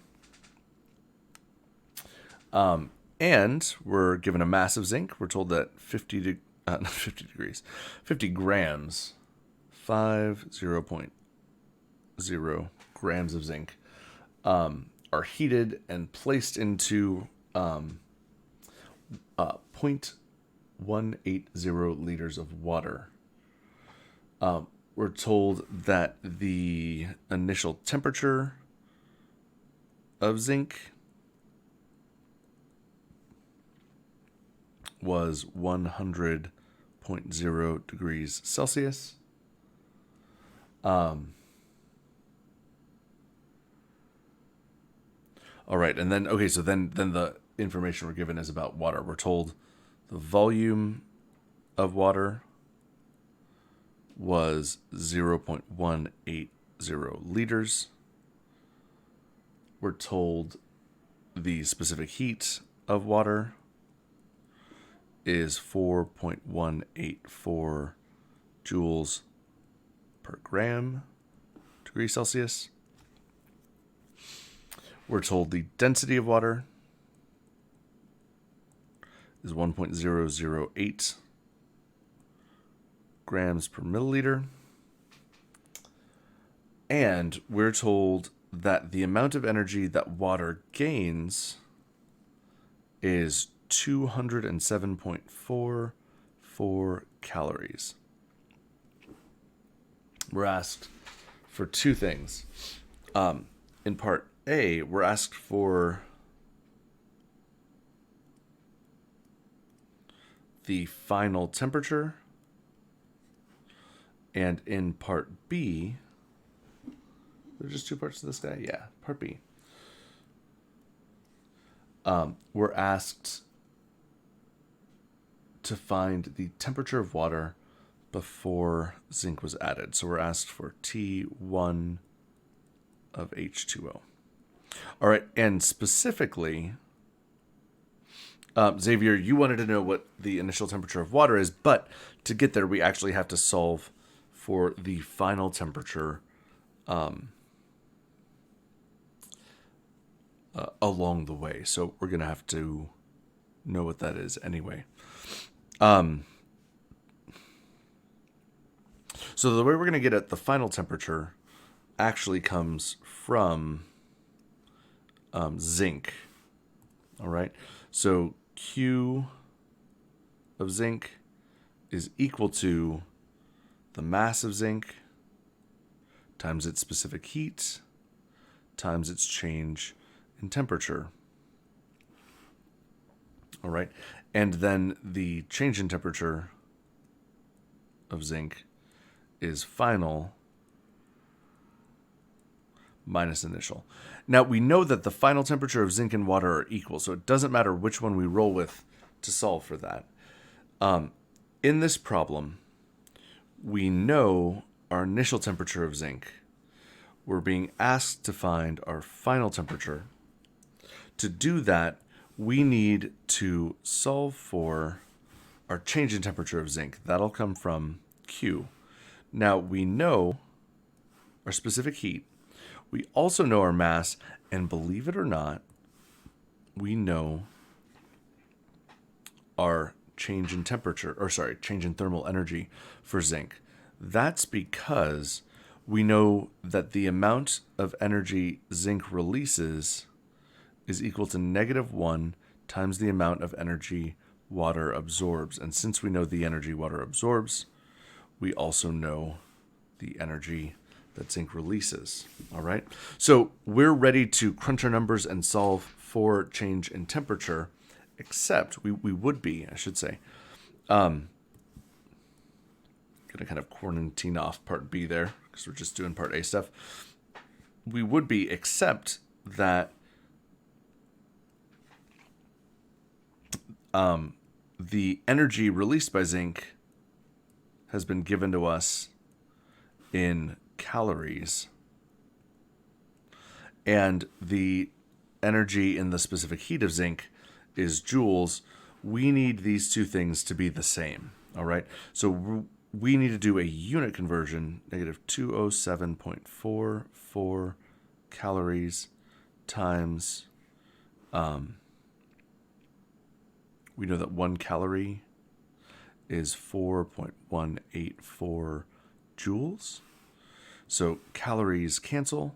And we're given a mass of zinc. We're told that 50 grams, 0.0 grams of zinc are heated and placed into 0.180 liters of water. We're told that the initial temperature of zinc was 100.0 degrees Celsius. All right, and then okay, so then the information we're given is about water. We're told the volume of water was 0.180 liters. We're told the specific heat of water is 4.184 joules per gram degree Celsius. We're told the density of water is 1.008 grams per milliliter. And we're told that the amount of energy that water gains is 207.44 calories. We're asked for two things. In part A, we're asked for the final temperature. And in part B, there's just two parts to this guy? Yeah, part B. We're asked to find the temperature of water before zinc was added. So we're asked for T1 of H2O. All right, and specifically, Xavier, you wanted to know what the initial temperature of water is, but to get there, we actually have to solve for the final temperature along the way. So we're going to have to know what that is anyway. So the way we're going to get at the final temperature actually comes from zinc. All right. So Q of zinc is equal to the mass of zinc times its specific heat times its change in temperature. All right. And then the change in temperature of zinc is final minus initial. Now, we know that the final temperature of zinc and water are equal, so it doesn't matter which one we roll with to solve for that. In this problem, we know our initial temperature of zinc. We're being asked to find our final temperature. To do that, we need to solve for our change in temperature of zinc. That'll come from Q. Now, we know our specific heat. We also know our mass, and believe it or not, we know our change in temperature, change in thermal energy for zinc. That's because we know that the amount of energy zinc releases is equal to -1 times the amount of energy water absorbs. And since we know the energy water absorbs, we also know the energy that zinc releases. All right. So we're ready to crunch our numbers and solve for change in temperature, except we would be, I should say, going to kind of quarantine off part B there because we're just doing part A stuff. We would be, except that the energy released by zinc has been given to us in calories, and the energy in the specific heat of zinc is joules. We need these two things to be the same. All right. So we need to do a unit conversion, negative 207.44 calories times, we know that 1 calorie is 4.184 joules. So calories cancel.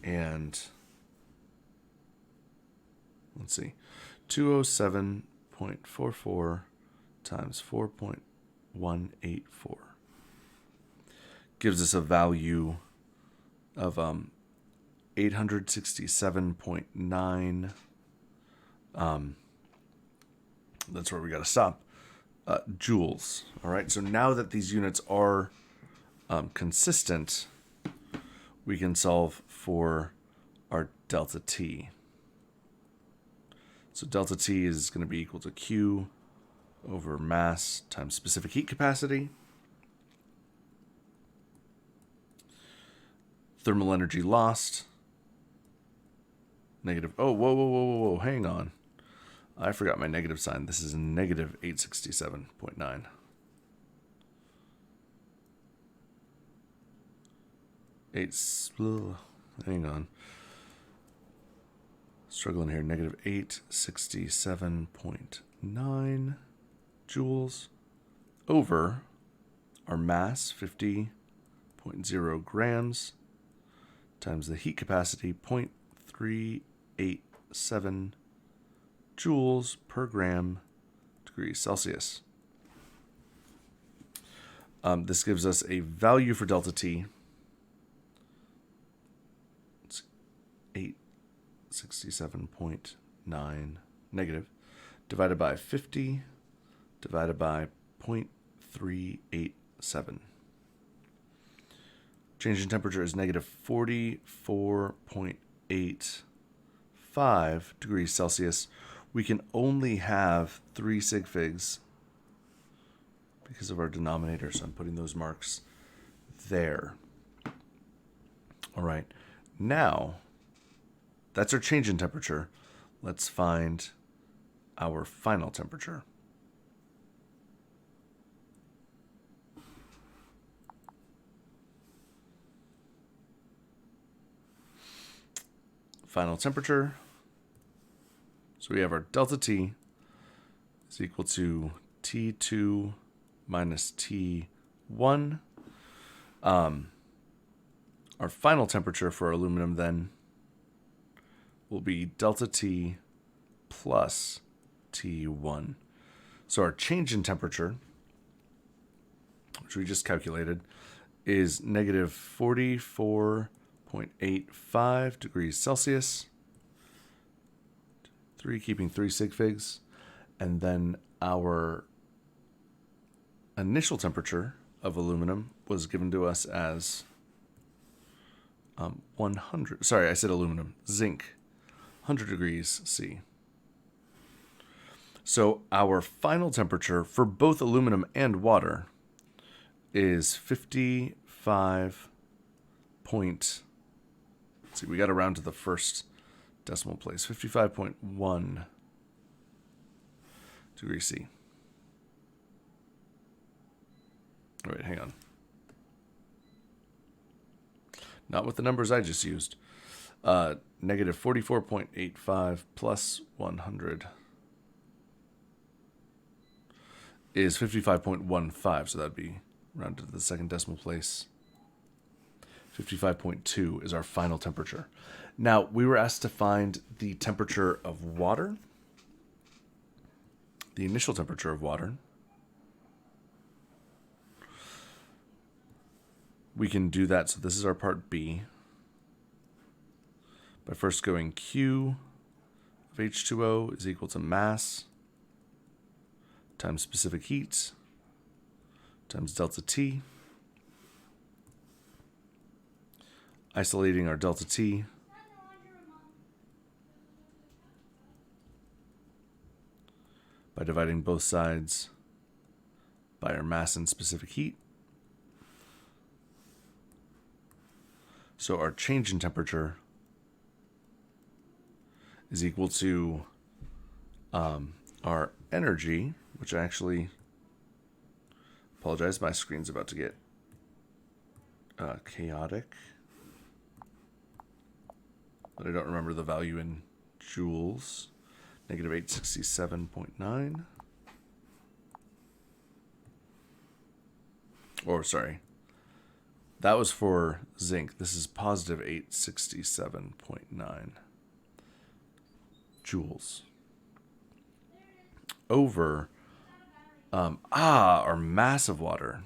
And let's see, 207.44 times 4.184 gives us a value of 867.9. That's where we got to stop. Joules. All right. So now that these units are consistent, we can solve for our delta T. So delta T is going to be equal to Q over mass times specific heat capacity. Thermal energy lost. Negative. Oh, whoa. Hang on. I forgot my negative sign. This is negative 867.9. Hang on. Struggling here. Negative 867.9 joules over our mass, 50.0 grams, times the heat capacity, 0.387 joules per gram degrees Celsius. This gives us a value for delta T. It's 867.9 negative, divided by 50, divided by 0.387. Change in temperature is negative 44.85 degrees Celsius. We can only have 3 sig figs because of our denominator, so I'm putting those marks there. All right. Now, that's our change in temperature. Let's find our final temperature. Final temperature. So we have our delta T is equal to T2 minus T1. Our final temperature for our aluminum then will be delta T plus T1. So our change in temperature, which we just calculated, is negative 44.85 degrees Celsius. Keeping 3 sig figs. And then our initial temperature of aluminum was given to us as 100. Sorry, I said aluminum. Zinc, 100 degrees C. So our final temperature for both aluminum and water is 55 point. Let's see, we got to round to the first decimal place. 55.1 degrees C. All right, hang on. Not with the numbers I just used. Negative 44.85 plus 100 is 55.15, so that'd be rounded to the second decimal place. 55.2 is our final temperature. Now, we were asked to find the temperature of water, the initial temperature of water, we can do that. So this is our part B. By first going Q of H2O is equal to mass times specific heat times delta T. Isolating our delta T. By dividing both sides by our mass and specific heat. So our change in temperature is equal to our energy, which I actually apologize, my screen's about to get chaotic. But I don't remember the value in joules. Negative 867.9. Or, sorry. That was for zinc. This is positive 867.9 joules. Over our mass of water.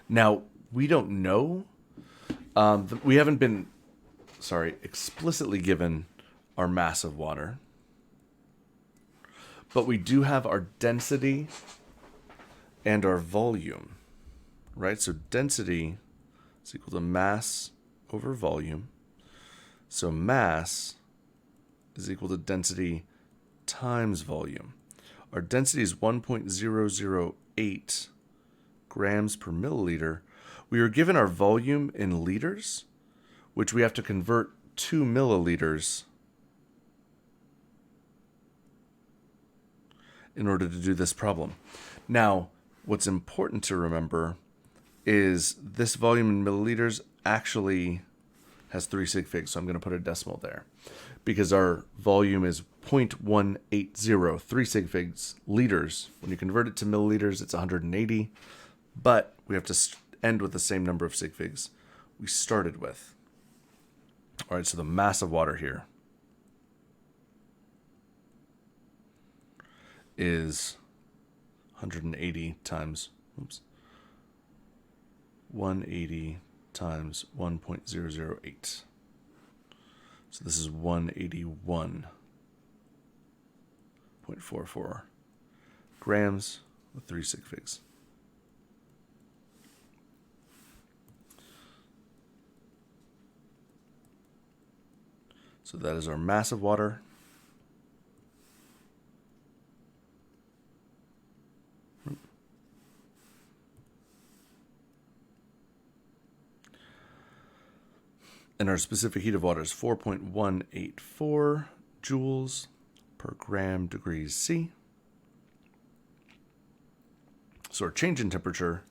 Now, we don't know. We haven't been, explicitly given our mass of water. But we do have our density and our volume, right? So density is equal to mass over volume. So mass is equal to density times volume. Our density is 1.008 grams per milliliter. We are given our volume in liters, which we have to convert to milliliters in order to do this problem. Now, what's important to remember is this volume in milliliters actually has 3 sig figs, so I'm going to put a decimal there. Because our volume is 0.180, 3 sig figs, liters. When you convert it to milliliters, it's 180. But we have to end with the same number of sig figs we started with. All right, so the mass of water here is 180 times, 180 times 1.008. So this is 181.44 grams with 3 sig figs. So that is our mass of water. And our specific heat of water is 4.184 joules per gram degrees C. So our change in temperature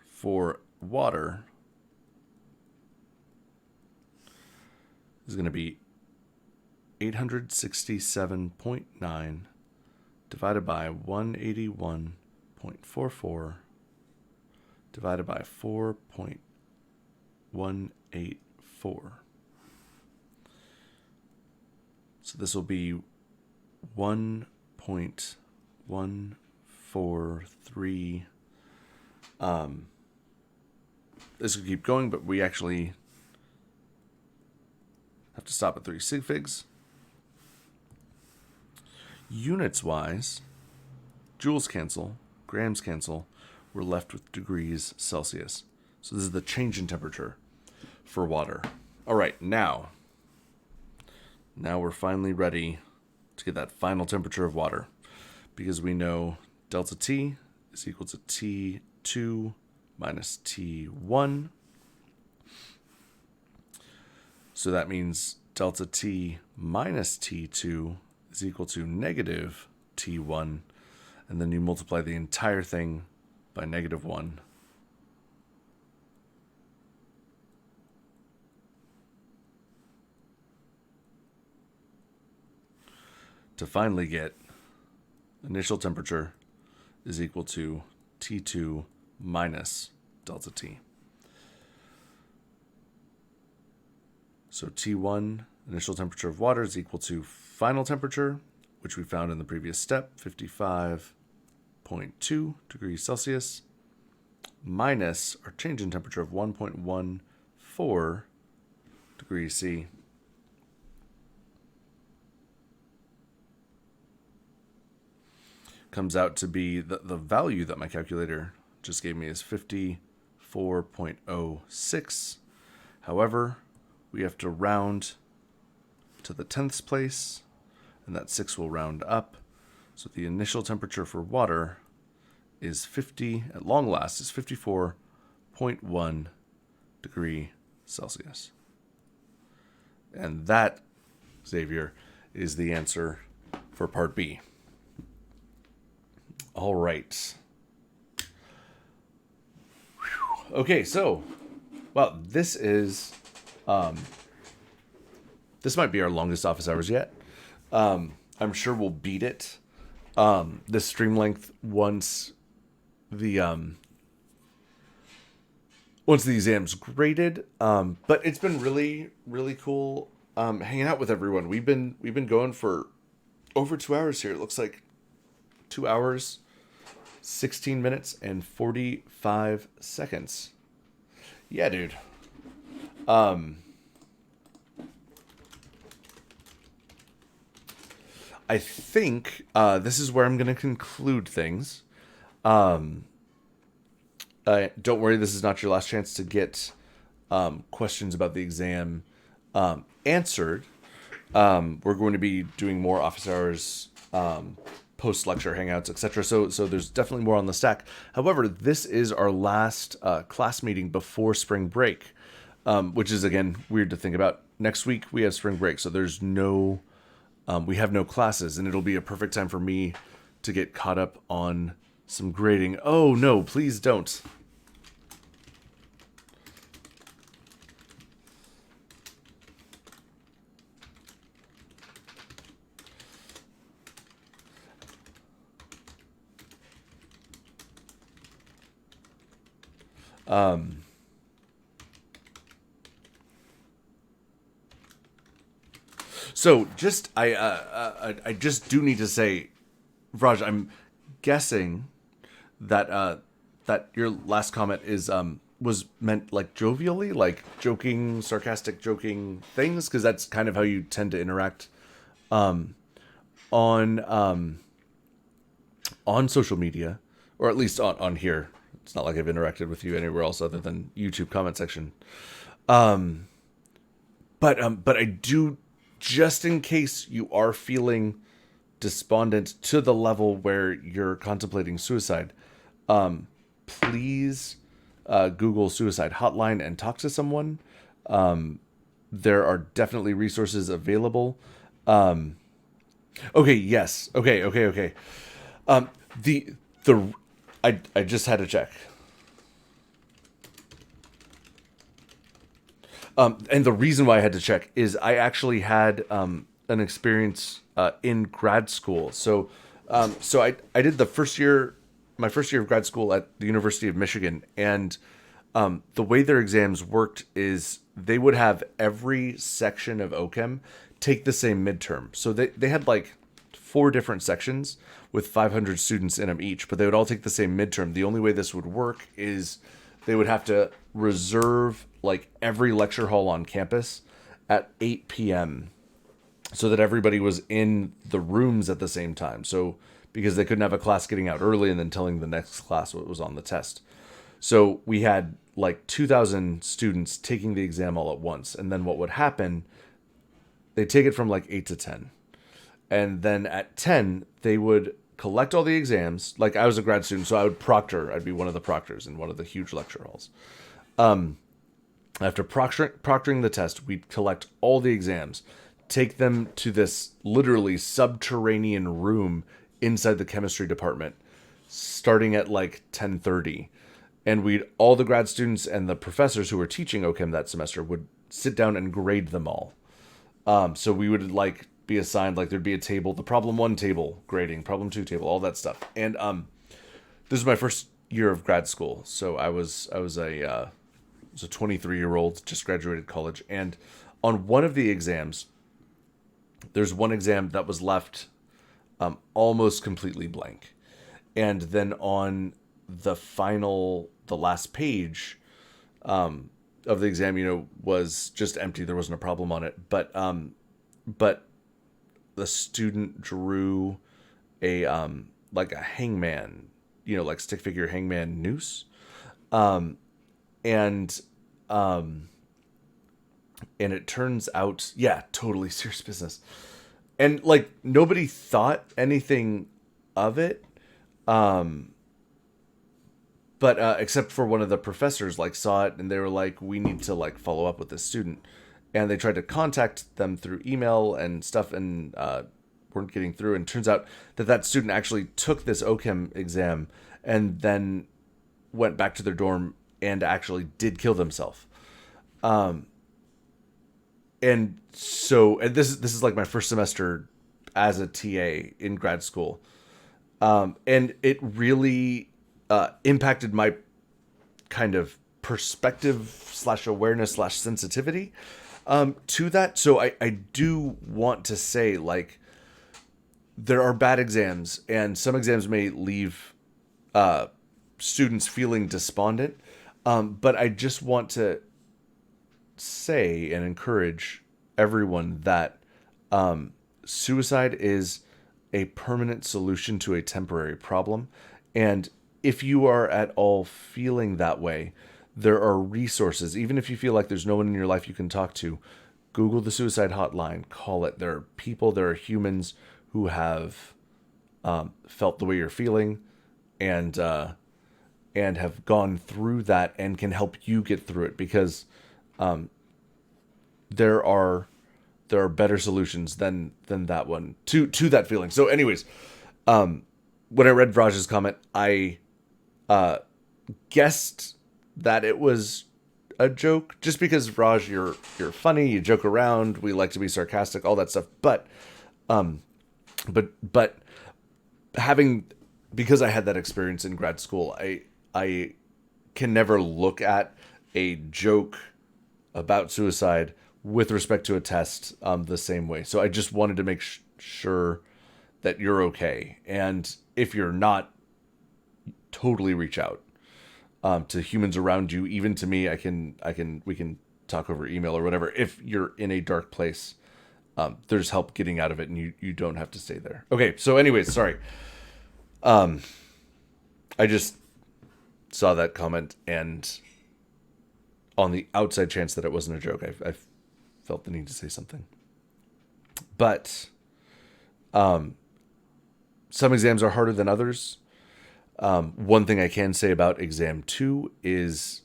for water is going to be 867.9 divided by 181.44 divided by 4.184. So this will be 1.143. This could keep going, but we actually have to stop at 3 sig figs. Units wise, joules cancel, grams cancel. We're left with degrees Celsius. So this is the change in temperature for water. All right, now we're finally ready to get that final temperature of water, because we know delta T is equal to T2 minus T1. So that means delta T minus T2 is equal to negative T1. And then you multiply the entire thing by negative 1. To finally get initial temperature is equal to T2 minus delta T. So T1, initial temperature of water, is equal to final temperature, which we found in the previous step, 55 0.2 degrees Celsius minus our change in temperature of 1.14 degrees C. Comes out to be the value that my calculator just gave me is 54.06. However, we have to round to the 10th place, and that 6 will round up. So the initial temperature for water is at long last, is 54.1 degree Celsius. And that, Xavier, is the answer for part B. All right. Whew. Okay, so, well, this might be our longest office hours yet. I'm sure we'll beat it. The stream length once the exam's graded. But it's been really, really cool hanging out with everyone. We've been going for over 2 hours here. It looks like 2 hours, 16 minutes, and 45 seconds. Yeah, dude. I think this is where I'm going to conclude things. Don't worry, this is not your last chance to get questions about the exam answered. We're going to be doing more office hours, post-lecture hangouts, etc. So there's definitely more on the stack. However, this is our last class meeting before spring break, which is, again, weird to think about. Next week, we have spring break, so there's we have no classes, and it'll be a perfect time for me to get caught up on some grading. Oh, no, please don't. So just I just do need to say, Raj, I'm guessing that that your last comment is was meant like jovially, like joking, sarcastic joking things, because that's kind of how you tend to interact on social media, or at least on here. It's not like I've interacted with you anywhere else other than YouTube comment section. But I do, just in case you are feeling despondent to the level where you're contemplating suicide, please Google suicide hotline and talk to someone. There are definitely resources available. Okay, yes. Okay. I just had to check. And the reason why I had to check is I actually had an experience in grad school. So I did my first year of grad school at the University of Michigan, and the way their exams worked is they would have every section of OChem take the same midterm. So they had like 4 different sections with 500 students in them each, but they would all take the same midterm. The only way this would work is they would have to reserve like every lecture hall on campus at 8 p.m. so that everybody was in the rooms at the same time. So because they couldn't have a class getting out early and then telling the next class what was on the test. So we had like 2,000 students taking the exam all at once. And then what would happen, they'd take it from like 8 to 10. And then at 10, they would collect all the exams. Like, I was a grad student, so I would proctor. I'd be one of the proctors in one of the huge lecture halls. After proctoring the test, we'd collect all the exams, take them to this literally subterranean room inside the chemistry department, starting at like 10:30. And all the grad students and the professors who were teaching OChem that semester would sit down and grade them all. So we would like be assigned, like there'd be a table, the problem 1 table grading, problem 2 table, all that stuff. And this was my first year of grad school. So I was a 23-year-old, just graduated college. And on one of the exams, there's one exam that was left almost completely blank. and then on the last page of the exam, was just empty. There wasn't a problem on it, but the student drew a like a hangman, like stick figure hangman noose, and it turns out, yeah, totally serious business. And like nobody thought anything of it, but except for one of the professors, like saw it and they were like, we need to like follow up with this student, and they tried to contact them through email and stuff, and weren't getting through. And turns out that student actually took this OChem exam and then went back to their dorm and actually did kill themselves. And this is like my first semester as a TA in grad school. And it really impacted my kind of perspective / awareness / sensitivity to that. So I do want to say, like, there are bad exams, and some exams may leave students feeling despondent. But I just want to say and encourage everyone that suicide is a permanent solution to a temporary problem. And if you are at all feeling that way, there are resources. Even if you feel like there's no one in your life you can talk to, Google the suicide hotline, call it. There are people, there are humans who have felt the way you're feeling, and have gone through that and can help you get through it, because there are better solutions than that one to that feeling. So anyways, when I read Raj's comment, I guessed that it was a joke, just because Raj, you're funny, you joke around, we like to be sarcastic, all that stuff. But because I had that experience in grad school, I can never look at a joke about suicide with respect to a test the same way. So I just wanted to make sure that you're okay. And if you're not, totally reach out to humans around you, even to me. We can talk over email or whatever. If you're in a dark place, there's help getting out of it, and you don't have to stay there. Okay. So anyways, sorry. I just saw that comment, and on the outside chance that it wasn't a joke, I felt the need to say something. But some exams are harder than others. One thing I can say about exam 2 is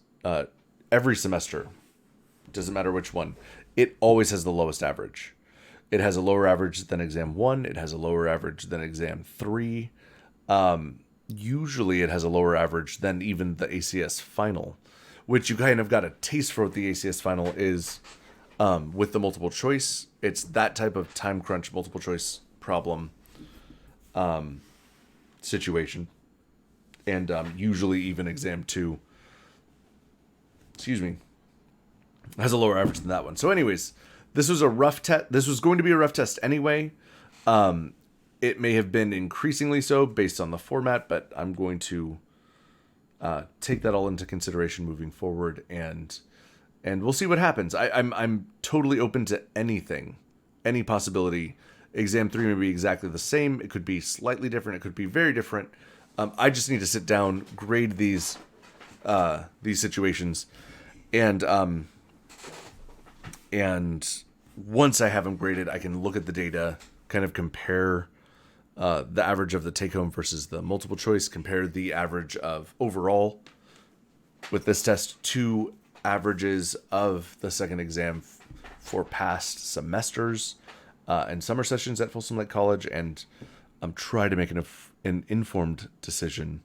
every semester, doesn't matter which one, it always has the lowest average. It has a lower average than exam 1. It has a lower average than exam 3. Usually it has a lower average than even the ACS final, which you kind of got a taste for what the ACS final is with the multiple choice. It's that type of time crunch multiple choice problem situation. And usually even exam 2, has a lower average than that one. So anyways, this was a rough test. This was going to be a rough test anyway. It may have been increasingly so based on the format, but I'm going to take that all into consideration moving forward, and we'll see what happens. I'm totally open to anything, any possibility. Exam 3 may be exactly the same. It could be slightly different. It could be very different. I just need to sit down, grade these situations, and once I have them graded, I can look at the data, kind of compare the average of the take-home versus the multiple choice, compare the average of overall with this test to averages of the second exam for past semesters and summer sessions at Folsom Lake College, and try to make an informed decision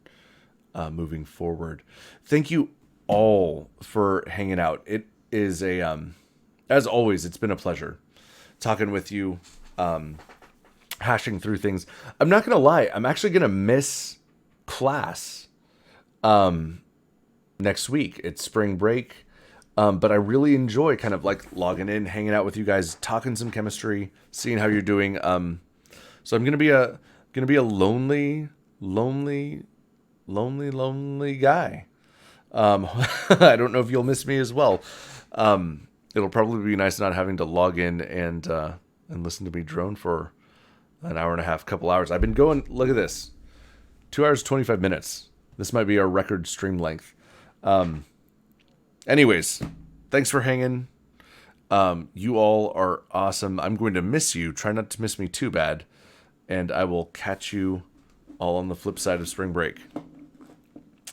moving forward. Thank you all for hanging out. It is as always, it's been a pleasure talking with you, hashing through things. I'm not going to lie. I'm actually going to miss class next week. It's spring break. But I really enjoy kind of like logging in, hanging out with you guys, talking some chemistry, seeing how you're doing. So I'm going to be a lonely lonely, lonely guy. I don't know if you'll miss me as well. It'll probably be nice not having to log in and listen to me drone for an hour and a half, couple hours. I've been going. Look at this, 2 hours 25 minutes. This might be our record stream length. Anyways, thanks for hanging. You all are awesome. I'm going to miss you. Try not to miss me too bad. And I will catch you all on the flip side of spring break.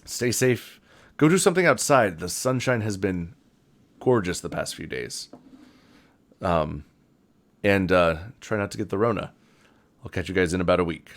Stay safe. Go do something outside. The sunshine has been gorgeous the past few days. And try not to get the Rona. I'll catch you guys in about a week.